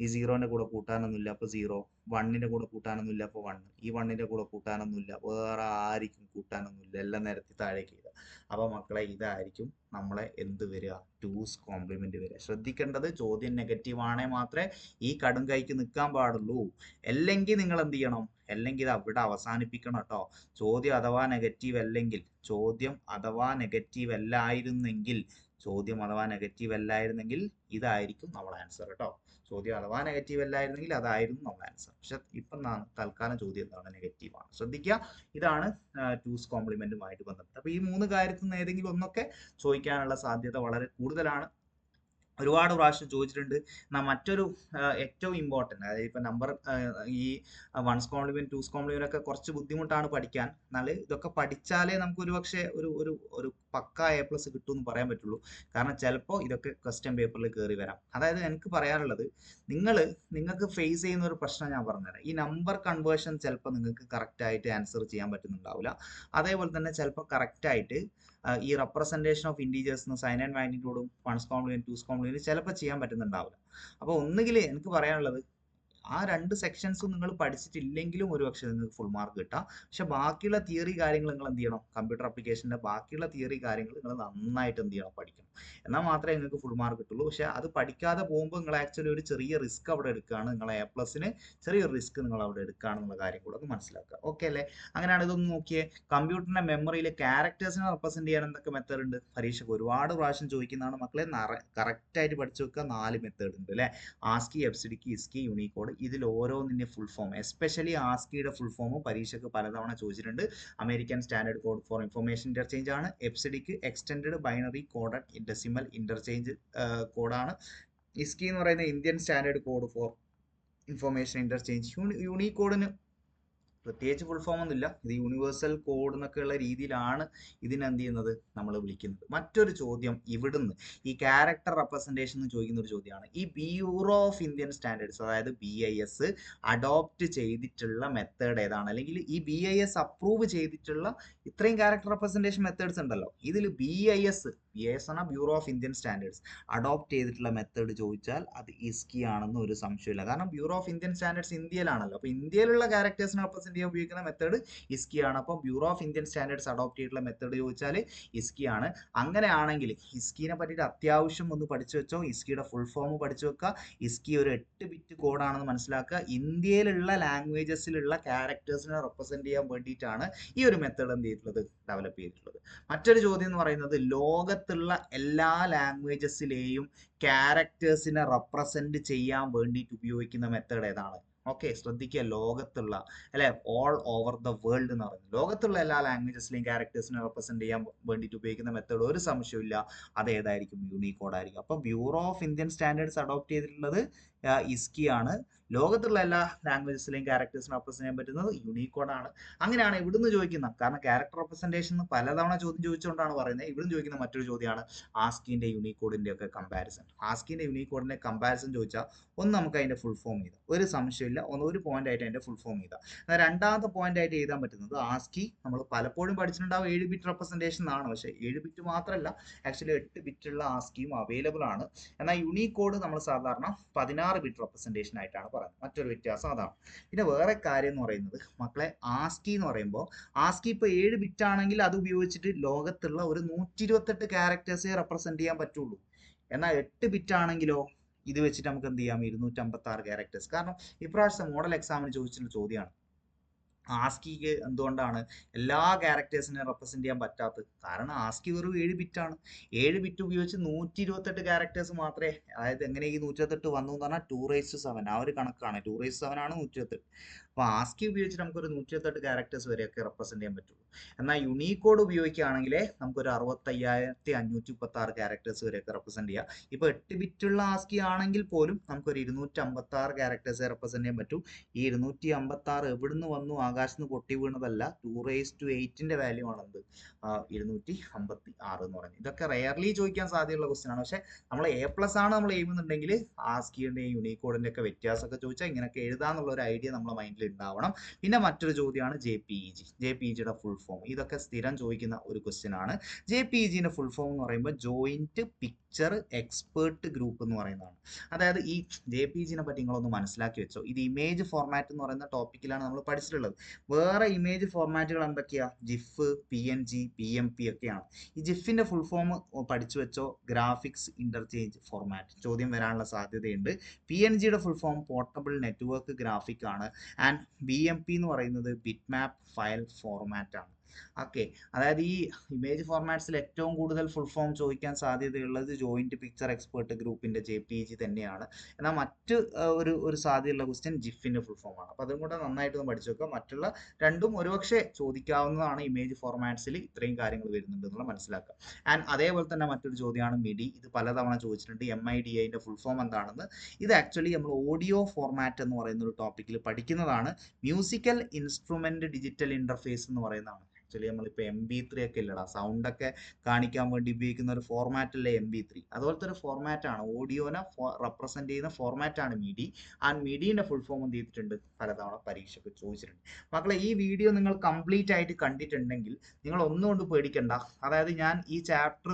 ഈ 0ന്റെ കൂടെ കൂട്ടാനൊന്നുമില്ല അപ്പൊ 0, 1ന്റെ കൂടെ കൂട്ടാനൊന്നുമില്ല അപ്പൊ 1, ഈ 1ന്റെ കൂടെ കൂട്ടാനൊന്നുമില്ല, വേറെ ആയിരിക്കും കൂട്ടാനൊന്നുമില്ല, എല്ലാം നിരത്തി താഴേക്ക് ചെയ്ത. അപ്പൊ മക്കളെ ഇതായിരിക്കും നമ്മളെ എന്ത് വരിക? ടൂസ് കോംപ്ലിമെന്റ് വരിക. ശ്രദ്ധിക്കേണ്ടത് ചോദ്യം നെഗറ്റീവ് ആണേ മാത്രമേ ഈ കടും കൈക്ക് നിൽക്കാൻ പാടുള്ളൂ. അല്ലെങ്കിൽ നിങ്ങൾ എന്ത് ചെയ്യണം? അല്ലെങ്കിൽ ഇത് അവിടെ അവസാനിപ്പിക്കണം കേട്ടോ. ചോദ്യം അഥവാ നെഗറ്റീവ് അല്ലായിരുന്നെങ്കിൽ ഇതായിരിക്കും നമ്മളെ ആൻസർ കേട്ടോ. ചോദ്യം അഥവാ നെഗറ്റീവ് അല്ലായിരുന്നെങ്കിൽ അതായിരുന്നു നമ്മളെ ആൻസർ. പക്ഷെ ഇപ്പം തൽക്കാലം ചോദ്യം എന്താണ്? നെഗറ്റീവ് ആണ്. ശ്രദ്ധിക്കുക, ഇതാണ് ടൂസ് കോംപ്ലിമെന്റുമായിട്ട് ബന്ധപ്പെട്ട്. അപ്പൊ ഈ 3 കാര്യത്തിൽ നിന്ന് ഏതെങ്കിലും ഒന്നൊക്കെ ചോദിക്കാനുള്ള സാധ്യത വളരെ കൂടുതലാണ്. ഒരുപാട് പ്രാവശ്യം ചോദിച്ചിട്ടുണ്ട്. എന്നാൽ മറ്റൊരു ഏറ്റവും ഇമ്പോർട്ടൻ്റ്, അതായത് ഇപ്പം നമ്പർ ഈ വൺസ് കോംപ്ലിമെന്റ് ടൂസ് കോംപ്ലിമെന്റ് ഒക്കെ കുറച്ച് ബുദ്ധിമുട്ടാണ് പഠിക്കാൻ. എന്നാൽ ഇതൊക്കെ പഠിച്ചാലേ നമുക്ക് ഒരുപക്ഷെ ഒരു പക്ക A+ കിട്ടുമെന്ന് പറയാൻ പറ്റുള്ളൂ. കാരണം ചിലപ്പോൾ ഇതൊക്കെ ക്വസ്റ്റ്യൻ പേപ്പറിൽ കയറി വരാം. അതായത് എനിക്ക് പറയാനുള്ളത്, നിങ്ങൾക്ക് ഫേസ് ചെയ്യുന്ന ഒരു പ്രശ്നം ഞാൻ പറഞ്ഞുതരാം. ഈ നമ്പർ കൺവേർഷൻ ചിലപ്പോൾ നിങ്ങൾക്ക് കറക്റ്റായിട്ട് ആൻസർ ചെയ്യാൻ പറ്റുന്നുണ്ടാവില്ല. അതേപോലെ തന്നെ ചിലപ്പോൾ കറക്റ്റായിട്ട് ഈ റെപ്രസെന്റേഷൻ ഓഫ് ഇൻറ്റീജേഴ്സിന് സൈൻ ആൻഡ് മാഗ്നിറ്റ്യൂഡും വൺസ് കോംപ്ലിമെന്റ് ടൂസ് കോംപ്ലിമെന്റ് ചിലപ്പോൾ ചെയ്യാൻ പറ്റുന്നുണ്ടാവില്ല. അപ്പോൾ ഒന്നുകിൽ എനിക്ക് പറയാനുള്ളത്, ആ 2 സെക്ഷൻസും നിങ്ങൾ പഠിച്ചിട്ടില്ലെങ്കിലും ഒരുപക്ഷെ നിങ്ങൾക്ക് ഫുൾ മാർക്ക് കിട്ടാം. പക്ഷെ ബാക്കിയുള്ള തിയറി കാര്യങ്ങൾ നിങ്ങൾ എന്ത് ചെയ്യണം? കമ്പ്യൂട്ടർ ആപ്ലിക്കേഷന്റെ ബാക്കിയുള്ള തിയറി കാര്യങ്ങൾ നിങ്ങൾ നന്നായിട്ട് എന്ത് ചെയ്യണം? പഠിക്കണം. എന്നാൽ മാത്രമേ നിങ്ങൾക്ക് ഫുൾ മാർക്ക് കിട്ടുള്ളൂ. പക്ഷെ അത് പഠിക്കാതെ പോകുമ്പോൾ നിങ്ങൾ ആക്ച്വലി ഒരു ചെറിയ റിസ്ക് അവിടെ എടുക്കുകയാണ്. നിങ്ങളെ A+ന് ചെറിയൊരു റിസ്ക് നിങ്ങൾ അവിടെ എടുക്കുകയാണെന്നുള്ള കാര്യം കൂടെ ഒന്ന് മനസ്സിലാക്കുക. ഓക്കെ അല്ലേ? അങ്ങനെയാണ്. ഇതൊന്ന് നോക്കിയേ. കമ്പ്യൂട്ടറിന്റെ മെമ്മറിയിൽ ക്യാരക്ടേഴ്സിനെ റെപ്രസെന്റ് ചെയ്യാൻ എന്തൊക്കെ മെത്തേഡ് ഉണ്ട്? പരീക്ഷയ്ക്ക് ഒരുപാട് പ്രാവശ്യം ചോദിക്കുന്നതാണ് മക്കളെ. കറക്റ്റ് ആയിട്ട് പഠിച്ചു വെക്കുക. 4 മെത്തേഡ് ഉണ്ട് അല്ലെ? ASCII, EBCDIC, ISCII, Unicode. ഇതിൽ ഓരോന്നിന്റെ ഫുൾ ഫോം, എസ്പെഷ്യലി ആസ്കിയുടെ ഫുൾ ഫോം പരീക്ഷയ്ക്ക് പലതവണ ചോദിച്ചിട്ടുണ്ട്. American standard code for information interchange ആണ്. EBCDIC extended binary coded decimal interchange കോഡാണ്. ഇസ്കി എന്ന് പറയുന്ന Indian standard code for information interchange. യൂണിക്കോഡിന് പ്രത്യേകിച്ച് ഫുൾ ഫോം ഒന്നുമില്ല. ഇത് യൂണിവേഴ്സൽ കോഡ് എന്നൊക്കെയുള്ള രീതിയിലാണ് ഇതിനെന്ത് ചെയ്യുന്നത് നമ്മൾ വിളിക്കുന്നത്. മറ്റൊരു ചോദ്യം ഇവിടുന്ന് ഈ ക്യാരക്ടർ റെപ്രസെന്റേഷൻ എന്ന് ചോദിക്കുന്ന ഒരു ചോദ്യമാണ്. ഈ ബ്യൂറോ ഓഫ് ഇന്ത്യൻ സ്റ്റാൻഡേർഡ്സ് അതായത് BIS അഡോപ്റ്റ് ചെയ്തിട്ടുള്ള മെത്തേഡ് ഏതാണ്, അല്ലെങ്കിൽ ഈ BIS അപ്രൂവ് ചെയ്തിട്ടുള്ള ഇത്രയും ക്യാരക്ടർ റെപ്രസെന്റേഷൻ മെത്തേഡ്സ് ഉണ്ടല്ലോ, ഇതിൽ BIS പറഞ്ഞാൽ bureau of Indian standards adopt ചെയ്തിട്ടുള്ള മെത്തേഡ് ചോദിച്ചാൽ അത് ISKI ആണെന്ന് ഒരു സംശയമില്ല. കാരണം ബ്യൂറോ ഓഫ് ഇന്ത്യൻ സ്റ്റാൻഡേർഡ്സ് ഇന്ത്യയിലാണല്ലോ. അപ്പോൾ ഇന്ത്യയിലുള്ള ക്യാരക്ടേഴ്സിനെ റെപ്രസെന്റ് ചെയ്യാൻ ഉപയോഗിക്കുന്ന മെത്തേഡ് ISKI ആണ്. അപ്പോൾ bureau of Indian standards adopt ചെയ്തിട്ടുള്ള മെത്തേഡ് ചോദിച്ചാൽ ISKI ആണ്. അങ്ങനെയാണെങ്കിൽ ISKIനെ പറ്റിയിട്ട് അത്യാവശ്യം ഒന്ന് പഠിച്ചു വെച്ചോ. ISKIയുടെ ഫുൾ ഫോം പഠിച്ചു വെക്കുക. ISKI ഒരു 8 ബിറ്റ് കോഡാണെന്ന് മനസ്സിലാക്കുക. ഇന്ത്യയിലുള്ള ലാംഗ്വേജസിലുള്ള ക്യാരക്ടേഴ്സിനെ റെപ്രസെന്റ് ചെയ്യാൻ വേണ്ടിയിട്ടാണ് ഈ ഒരു മെത്തേഡ് എന്ത് ചെയ്തിട്ടുള്ളത്, ഡെവലപ്പ് ചെയ്തിട്ടുള്ളത്. മറ്റൊരു ചോദ്യം എന്ന് പറയുന്നത് ലോകത്തുള്ള എല്ലാ ലാംഗ്വേജസിലെയും ക്യാരക്ടേഴ്സിനെ റെപ്രസെന്റ് ചെയ്യാൻ വേണ്ടിയിട്ട് ഉപയോഗിക്കുന്ന മെത്തേഡ് ഏതാണ്? ഓക്കെ, ശ്രദ്ധിക്കുക. ലോകത്തുള്ള അല്ലെ, ഓൾ ഓവർ ദ വേൾഡ് എന്ന് പറയുന്നത് ലോകത്തുള്ള എല്ലാ ലാംഗ്വേജസിലെയും ക്യാരക്ടേഴ്സിനെ റെപ്രസെന്റ് ചെയ്യാൻ വേണ്ടിയിട്ട് ഉപയോഗിക്കുന്ന മെത്തേഡ് ഒരു സംശയമില്ല, അത് ഏതായിരിക്കും? യൂണിക്കോഡ് ആയിരിക്കും. അപ്പോൾ bureau of Indian standards adopt ചെയ്തിട്ടുള്ളത് ISKI ആണ്. ലോകത്തുള്ള എല്ലാ ലാംഗ്വേജസിലെയും ക്യാരക്ടേഴ്സിനെ റെപ്രസെന്റ് ചെയ്യാൻ പറ്റുന്നത് യൂണിക്കോഡാണ്. അങ്ങനെയാണ് ഇവിടുന്ന് ചോദിക്കുന്നത്. കാരണം ക്യാരക്ടർ റെപ്രസെന്റേഷൻ പലതവണ ചോദ്യം ചോദിച്ചുകൊണ്ടാണ് പറയുന്നത്. ഇവിടുന്ന് ചോദിക്കുന്ന മറ്റൊരു ചോദ്യമാണ് ആസ്കിന്റെ യൂണിക്കോഡിന്റെ ഒക്കെ കമ്പാരിസൺ. ആസ്കിന്റെ യൂണിക്കോഡിന്റെ കമ്പാരിസൺ ചോദിച്ചാൽ ഒന്ന് നമുക്ക് അതിന്റെ ഫുൾ ഫോം ചെയ്താൽ, ഒരു സംശയമില്ല, ഒരു പോയിന്റ് ആയിട്ട് അതിന്റെ ഫുൾ ഫോം ചെയ്താൽ. എന്നാൽ രണ്ടാമത്തെ പോയിന്റ് ആയിട്ട് എഴുതാൻ പറ്റുന്നത് ആസ്കി നമ്മൾ പലപ്പോഴും പഠിച്ചിട്ടുണ്ടാവും 7 ബിറ്റ് റെപ്രസെന്റേഷൻ ആണ്. പക്ഷേ 7 ബിറ്റ് മാത്രമല്ല, ആക്ച്വലി 8 ബിറ്റുള്ള ആസ്കിയും അവൈലബിൾ ആണ്. എന്നാൽ യൂണിക്കോഡ് നമ്മൾ സാധാരണ 16 ബിറ്റ് റെപ്രസെന്റേഷൻ ആയിട്ടാണ് പറയുന്നത്. മറ്റൊരു വ്യത്യാസം അതാണ്. പിന്നെ വേറെ കാര്യം എന്ന് പറയുന്നത് മക്കളെ, ആസ്കി എന്ന് പറയുമ്പോൾ ആസ്കി ഇപ്പോൾ 7 ബിറ്റ് ആണെങ്കിൽ അത് ഉപയോഗിച്ചിട്ട് ലോകത്തുള്ള ഒരു 128 ക്യാരക്ടേഴ്സേ റെപ്രസെന്റ് ചെയ്യാൻ പറ്റുള്ളൂ. എന്നാൽ 8 ബിറ്റ് ആണെങ്കിലോ ഇത് വെച്ചിട്ട് നമുക്ക് എന്ത് ചെയ്യാം? 256 ക്യാരക്ടേഴ്സ്. കാരണം ഇപ്രാവശ്യത്തെ മോഡൽ എക്സാമിന് ചോദിച്ചിട്ടുള്ള ചോദ്യമാണ്. ആസ്കിക്ക് എന്തുകൊണ്ടാണ് എല്ലാ ക്യാരക്ടേഴ്സിനെ റെപ്രസെന്റ് ചെയ്യാൻ പറ്റാത്തത്? കാരണം ആസ്കി വെറും 7 ബിറ്റ് ആണ്. 7 ബിറ്റ് ഉപയോഗിച്ച് 128 ക്യാരക്ടേഴ്സ് മാത്രമേ, അതായത് എങ്ങനെ ഈ 128 വന്നു എന്ന് പറഞ്ഞാൽ 2⁻7 ആ ഒരു കണക്കാണ്. 2⁻7 ആണ് 128. അപ്പോൾ ആസ്കി ഉപയോഗിച്ച് നമുക്കൊരു 128 ക്യാരക്ടേഴ്സ് വരെയൊക്കെ റെപ്രസെന്റ് ചെയ്യാൻ പറ്റുള്ളൂ. എന്നാൽ യൂണിക്കോഡ് ഉപയോഗിക്കുകയാണെങ്കിൽ നമുക്കൊരു 65,536 ക്യാരക്ടേഴ്സ് വരെയൊക്കെ റെപ്രസെന്റ് ചെയ്യാം. ഇപ്പോൾ 8 ബിറ്റുള്ള ആസ്കി ആണെങ്കിൽ പോലും നമുക്കൊരു 256 ക്യാരക്ടേഴ്സ് റെപ്രസെന്റ് ചെയ്യാൻ പറ്റും. ഈ 256 എവിടുന്ന് വന്നു? ആകാശത്ത് നിന്ന് പൊട്ടി വീണതല്ല. 2⁸ വാല്യൂ ആണെന്ത്? 256 എന്ന് പറയുന്നത്. ഇതൊക്കെ റെയർലി ചോദിക്കാൻ സാധ്യതയുള്ള ക്വസ്റ്റ്യൻ ആണ്. പക്ഷെ നമ്മൾ A+ ആണ് നമ്മൾ എഴുതുന്നുണ്ടെങ്കിൽ ആസ്കിയുടെയും യൂണിക്കോഡിന്റെ ഒക്കെ വ്യത്യാസമൊക്കെ ചോദിച്ചാൽ ഇങ്ങനെയൊക്കെ എഴുതാന്നുള്ള ഒരു ഐഡിയ നമ്മുടെ മൈൻഡിൽ ഉണ്ടാവണം. പിന്നെ മറ്റൊരു ചോദ്യമാണ് JPEG. JPEGയുടെ full form. ഇതൊക്കെ സ്ഥിരം ചോദിക്കുന്ന ഒരു ക്വസ്റ്റ്യൻ ആണ്. JPEGന്റെ ഫുൾ ഫോം എന്ന് പറയുമ്പോൾ ജോയിന്റ് പിക്ചർ എക്സ്പേർട്ട് ഗ്രൂപ്പ് എന്ന് പറയുന്നതാണ്. അതായത് ഈ JPEGനെ പറ്റി നിങ്ങളൊന്ന് മനസ്സിലാക്കി വെച്ചോ. ഇത് ഇമേജ് ഫോർമാറ്റ് എന്ന് പറയുന്ന ടോപ്പിക്കിലാണ് നമ്മൾ പഠിച്ചിട്ടുള്ളത്. വേറെ ഇമേജ് ഫോർമാറ്റുകൾ എന്തൊക്കെയാ? ജിഫ്, PNG, PMP ഒക്കെയാണ്. ഈ ജിഫിന്റെ ഫുൾ ഫോം പഠിച്ചു വെച്ചോ. Graphics interchange format. ചോദ്യം വരാനുള്ള സാധ്യതയുണ്ട്. PNGയുടെ full form portable network graphic ആണ്. ആൻഡ് BMP എന്ന് പറയുന്നത് ബിറ്റ് മാപ്പ് ഫയൽ ഫോർമാറ്റ് ആണ്. ഓക്കെ, അതായത് ഈ ഇമേജ് ഫോർമാറ്റ്സിൽ ഏറ്റവും കൂടുതൽ ഫുൾ ഫോം ചോദിക്കാൻ സാധ്യതയുള്ളത് ജോയിന്റ് പിക്ചർ എക്സ്പേർട്ട് ഗ്രൂപ്പിന്റെ JPEG തന്നെയാണ്. എന്നാൽ മറ്റ് ഒരു സാധ്യതയുള്ള ക്വസ്റ്റ്യൻ ജിഫിന്റെ ഫുൾ ഫോം ആണ്. അപ്പോൾ അതും കൂടെ നന്നായിട്ടൊന്ന് പഠിച്ചു വെക്കുക. മറ്റുള്ള രണ്ടും ഒരുപക്ഷെ ചോദിക്കാവുന്നതാണ്. ഇമേജ് ഫോർമാറ്റ്സിൽ ഇത്രയും കാര്യങ്ങൾ വരുന്നുണ്ട് എന്നുള്ള മനസ്സിലാക്കുക. ആൻഡ് അതേപോലെ തന്നെ മറ്റൊരു ചോദ്യമാണ് MIDI. ഇത് പലതവണ ചോദിച്ചിട്ടുണ്ട്. MIDIന്റെ ഫുൾ ഫോം എന്താണെന്ന്. ഇത് ആക്ച്വലി നമ്മൾ ഓഡിയോ ഫോർമാറ്റ് എന്ന് പറയുന്ന ഒരു ടോപ്പിക്കിൽ പഠിക്കുന്നതാണ്. മ്യൂസിക്കൽ ഇൻസ്ട്രുമെന്റ് ഡിജിറ്റൽ ഇന്റർഫേസ് എന്ന് പറയുന്നതാണ്. ആക്ച്വലി നമ്മളിപ്പോൾ MP3 ഒക്കെ ഇല്ലടാ, സൗണ്ട് ഒക്കെ കാണിക്കാൻ വേണ്ടി ഉപയോഗിക്കുന്ന ഒരു ഫോർമാറ്റ് അല്ലേ MP3. അതുപോലത്തെ ഒരു ഫോർമാറ്റ് ആണ്, ഓഡിയോനെ റെപ്രസെന്റ് ചെയ്യുന്ന ഫോർമാറ്റ് ആണ് MIDI. ആൻഡ് MIDIന്റെ ഫുൾ ഫോം എന്ത് ചെയ്തിട്ടുണ്ട്? പലതവണ പരീക്ഷയ്ക്ക് ചോദിച്ചിട്ടുണ്ട്. മക്കളെ, ഈ വീഡിയോ നിങ്ങൾ കംപ്ലീറ്റ് ആയിട്ട് കണ്ടിട്ടുണ്ടെങ്കിൽ നിങ്ങൾ ഒന്നുകൊണ്ട് പേടിക്കണ്ട. അതായത് ഞാൻ ഈ ചാപ്റ്റർ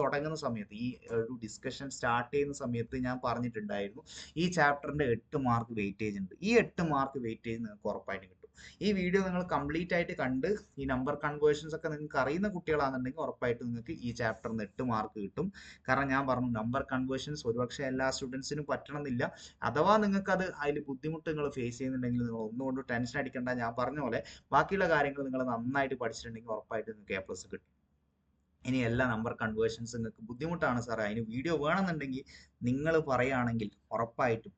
തുടങ്ങുന്ന സമയത്ത്, ഈ ഒരു ഡിസ്കഷൻ സ്റ്റാർട്ട് ചെയ്യുന്ന സമയത്ത് ഞാൻ പറഞ്ഞിട്ടുണ്ടായിരുന്നു ഈ ചാപ്റ്ററിന്റെ 8 മാർക്ക് വെയിറ്റേജ് ഉണ്ട്. ഈ 8 മാർക്ക് വെയിറ്റേജ് നിങ്ങൾക്ക് ഉറപ്പായിട്ട് കിട്ടും. ഈ വീഡിയോ നിങ്ങൾ കംപ്ലീറ്റ് ആയിട്ട് കണ്ട് ഈ നമ്പർ കൺവേർഷൻസ് ഒക്കെ നിങ്ങൾക്ക് അറിയുന്ന കുട്ടികളാണെന്നുണ്ടെങ്കിൽ ഉറപ്പായിട്ട് നിങ്ങൾക്ക് ഈ ചാപ്റ്ററിന് 8 മാർക്ക് കിട്ടും. കാരണം ഞാൻ പറഞ്ഞു, നമ്പർ കൺവേർഷൻസ് ഒരുപക്ഷെ എല്ലാ സ്റ്റുഡൻസിനും പറ്റണമെന്നില്ല. അഥവാ നിങ്ങൾക്ക് അത് അതിൽ ബുദ്ധിമുട്ട് നിങ്ങൾ ഫേസ് ചെയ്യുന്നുണ്ടെങ്കിൽ നിങ്ങൾ ഒന്നുകൊണ്ട് ടെൻഷൻ അടിക്കേണ്ട. ഞാൻ പറഞ്ഞ പോലെ ബാക്കിയുള്ള കാര്യങ്ങൾ നിങ്ങൾ നന്നായിട്ട് പഠിച്ചിട്ടുണ്ടെങ്കിൽ ഉറപ്പായിട്ട് നിങ്ങൾക്ക് A+ കിട്ടും. ഇനി എല്ലാ നമ്പർ കൺവേർഷൻസ് നിങ്ങൾക്ക് ബുദ്ധിമുട്ടാണ് സാറേ, അതിന് വീഡിയോ വേണമെന്നുണ്ടെങ്കിൽ നിങ്ങൾ പറയുകയാണെങ്കിൽ ഉറപ്പായിട്ടും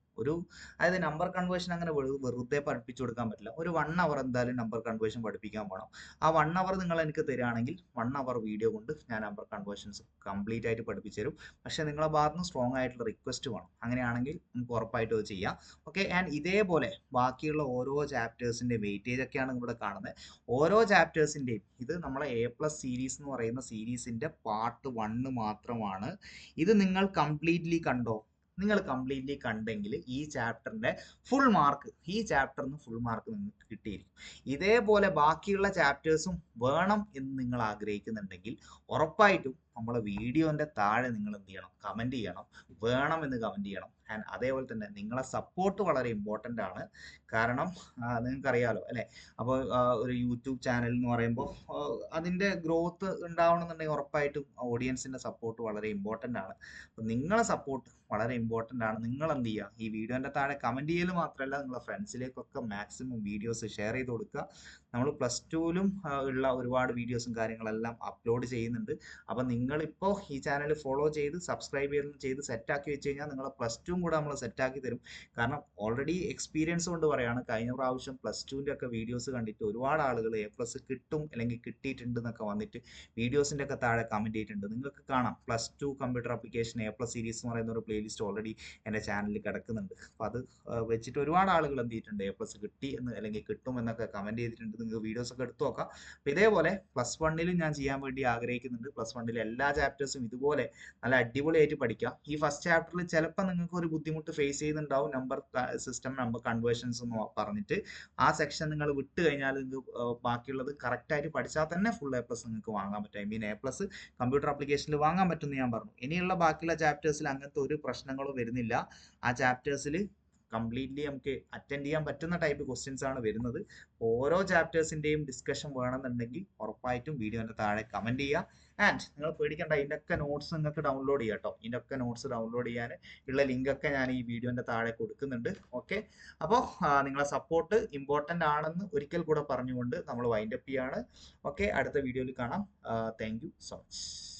അതായത് നമ്പർ കൺവേർഷൻ അങ്ങനെ വെറുതെ പഠിപ്പിച്ചു കൊടുക്കാൻ പറ്റില്ല. ഒരു 1 അവർ എന്തായാലും നമ്പർ കൺവേർഷൻ പഠിപ്പിക്കാൻ പോകണം. ആ 1 അവർ നിങ്ങൾ എനിക്ക് തരികയാണെങ്കിൽ 1 അവർ വീഡിയോ കൊണ്ട് ഞാൻ നമ്പർ കൺവേർഷൻസ് കംപ്ലീറ്റ് ആയിട്ട് പഠിപ്പിച്ചു തരും. പക്ഷേ നിങ്ങളെ ഭാഗത്ത് നിന്ന് സ്ട്രോങ് ആയിട്ടുള്ള റിക്വസ്റ്റ് വേണം. അങ്ങനെയാണെങ്കിൽ നമുക്ക് ഉറപ്പായിട്ടും അത് ചെയ്യാം. ഓക്കെ, ആൻഡ് ഇതേപോലെ ബാക്കിയുള്ള ഓരോ ചാപ്റ്റേഴ്സിന്റെ വെയിറ്റേജ് ഒക്കെയാണ് ഇവിടെ കാണുന്നത്. ഓരോ ചാപ്റ്റേഴ്സിന്റെയും ഇത് നമ്മളെ A+ സീരീസ് എന്ന് പറയുന്ന സീരീസിന്റെ പാർട്ട് 1 മാത്രമാണ്. ഇത് നിങ്ങൾ കംപ്ലീറ്റ്ലി കണ്ടോ? നിങ്ങൾ കംപ്ലീറ്റ്ലി കണ്ടെങ്കിൽ ഈ ചാപ്റ്ററിന്റെ ഫുൾ മാർക്ക്, ഈ ചാപ്റ്ററിന് ഫുൾ മാർക്ക് നിങ്ങൾക്ക് കിട്ടിയിരിക്കും. ഇതേപോലെ ബാക്കിയുള്ള ചാപ്റ്റേഴ്സും വേണം എന്ന് നിങ്ങൾ ആഗ്രഹിക്കുന്നുണ്ടെങ്കിൽ ഉറപ്പായിട്ടും നമ്മളെ വീഡിയോന്റെ താഴെ നിങ്ങൾ എന്ത് ചെയ്യണം? കമന്റ് ചെയ്യണം, വേണം എന്ന് കമന്റ് ചെയ്യണം. ആൻഡ് അതേപോലെ തന്നെ നിങ്ങളെ സപ്പോർട്ട് വളരെ ഇമ്പോർട്ടൻ്റ് ആണ്. കാരണം നിങ്ങൾക്കറിയാലോ അല്ലെ, അപ്പോൾ ഒരു യൂട്യൂബ് ചാനൽ എന്ന് പറയുമ്പോൾ അതിന്റെ ഗ്രോത്ത് ഉണ്ടാവണമെന്നുണ്ടെങ്കിൽ ഉറപ്പായിട്ടും ഓഡിയൻസിന്റെ സപ്പോർട്ട് വളരെ ഇമ്പോർട്ടൻ്റ് ആണ്. അപ്പോൾ നിങ്ങളെ സപ്പോർട്ട് വളരെ ഇമ്പോർട്ടൻ്റ് ആണ്. നിങ്ങൾ എന്ത് ചെയ്യുക? ഈ വീഡിയോന്റെ താഴെ കമന്റ് ചെയ്യൽ മാത്രമല്ല, നിങ്ങളെ ഫ്രണ്ട്സിലേക്കൊക്കെ മാക്സിമം വീഡിയോസ് ഷെയർ ചെയ്ത് കൊടുക്കുക. നമ്മൾ +2ലും ഉള്ള ഒരുപാട് വീഡിയോസും കാര്യങ്ങളെല്ലാം അപ്ലോഡ് ചെയ്യുന്നുണ്ട്. അപ്പം നിങ്ങളിപ്പോൾ ഈ ചാനൽ ഫോളോ ചെയ്ത് സബ്സ്ക്രൈബ് ചെയ്ത് സെറ്റാക്കി വെച്ച് കഴിഞ്ഞാൽ നിങ്ങളെ +2 കൂടെ നമ്മൾ സെറ്റാക്കി തരും. കാരണം ഓൾറെഡി എക്സ്പീരിയൻസ് കൊണ്ട് പറയാണ്, കഴിഞ്ഞ പ്രാവശ്യം +2ന്റെ ഒക്കെ വീഡിയോസ് കണ്ടിട്ട് ഒരുപാട് ആളുകൾ A+ കിട്ടും അല്ലെങ്കിൽ കിട്ടിയിട്ടുണ്ട് എന്നൊക്കെ വന്നിട്ട് വീഡിയോസിന്റെ ഒക്കെ താഴെ കമന്റ് ചെയ്തിട്ടുണ്ട്. നിങ്ങൾക്ക് കാണാം +2 കമ്പ്യൂട്ടർ ആപ്ലിക്കേഷൻ A+ സീരീസ് എന്ന് പറയുന്ന ഒരു പ്ലേലിസ്റ്റ് ഓൾറെഡി എൻ്റെ ചാനലിൽ കിടക്കുന്നുണ്ട്. അപ്പോൾ അത് വെച്ചിട്ട് ഒരുപാട് ആളുകൾ എന്ത് ചെയ്തിട്ടുണ്ട്? A+ കിട്ടി എന്ന് അല്ലെങ്കിൽ കിട്ടും എന്നൊക്കെ കമന്റ് ചെയ്തിട്ടുണ്ട്. നിങ്ങൾക്ക് വീഡിയോസ് ഒക്കെ എടുത്തു നോക്കാം. അപ്പോൾ ഇതേപോലെ +1ലും ഞാൻ ചെയ്യാൻ വേണ്ടി ആഗ്രഹിക്കുന്നുണ്ട്. +1ലെ എല്ലാ ചാപ്റ്റേഴ്സും ഇതുപോലെ നല്ല അടിപൊളിയായിട്ട് പഠിക്കാം. ഈ ഫസ്റ്റ് ചാപ്റ്ററിൽ ചിലപ്പോൾ നിങ്ങൾക്ക് ഒരു ബുദ്ധിമുട്ട് ഫേസ് ചെയ്യുന്നുണ്ടാവും, നമ്പർ സിസ്റ്റം, നമ്പർ കൺവേർഷൻസ് എന്ന് പറഞ്ഞിട്ട്. ആ സെക്ഷൻ നിങ്ങൾ വിട്ട് കഴിഞ്ഞാൽ നിങ്ങൾക്ക് ബാക്കിയുള്ളത് കറക്റ്റായിട്ട് പഠിച്ചാൽ തന്നെ ഫുൾ A+ നിങ്ങൾക്ക് വാങ്ങാൻ പറ്റും. ഐ മീൻ A+ കമ്പ്യൂട്ടർ ആപ്ലിക്കേഷനിൽ വാങ്ങാൻ പറ്റുമെന്ന് ഞാൻ പറഞ്ഞു. ഇനിയുള്ള ബാക്കിയുള്ള ചാപ്റ്റേഴ്സിൽ അങ്ങനത്തെ ഒരു പ്രശ്നങ്ങളും വരുന്നില്ല. ആ ചാപ്റ്റേഴ്സിൽ കംപ്ലീറ്റ്ലി നമുക്ക് അറ്റൻഡ് ചെയ്യാൻ പറ്റുന്ന ടൈപ്പ് ക്വസ്റ്റ്യൻസ് ആണ് വരുന്നത്. ഓരോ ചാപ്റ്റേഴ്സിന്റെയും ഡിസ്കഷൻ വേണമെന്നുണ്ടെങ്കിൽ ഉറപ്പായിട്ടും വീഡിയോന്റെ താഴെ കമന്റ് ചെയ്യുക. ആൻഡ് നിങ്ങൾ പേടിക്കേണ്ട, ഇതിൻ്റെയൊക്കെ നോട്ട്സ് നിങ്ങൾക്ക് ഡൗൺലോഡ് ചെയ്യാം കേട്ടോ. ഇതിൻ്റെയൊക്കെ നോട്ട്സ് ഡൗൺലോഡ് ചെയ്യാൻ ഉള്ള ലിങ്ക് ഒക്കെ ഞാൻ ഈ വീഡിയോന്റെ താഴെ കൊടുക്കുന്നുണ്ട്. ഓക്കെ, അപ്പോൾ നിങ്ങളെ സപ്പോർട്ട് ഇമ്പോർട്ടൻ്റ് ആണെന്ന് ഒരിക്കൽ കൂടെ പറഞ്ഞുകൊണ്ട് നമ്മൾ വൈൻഡ് അപ്പ് ചെയ്യാണ്. ഓക്കെ, അടുത്ത വീഡിയോയിൽ കാണാം. Thank you so much.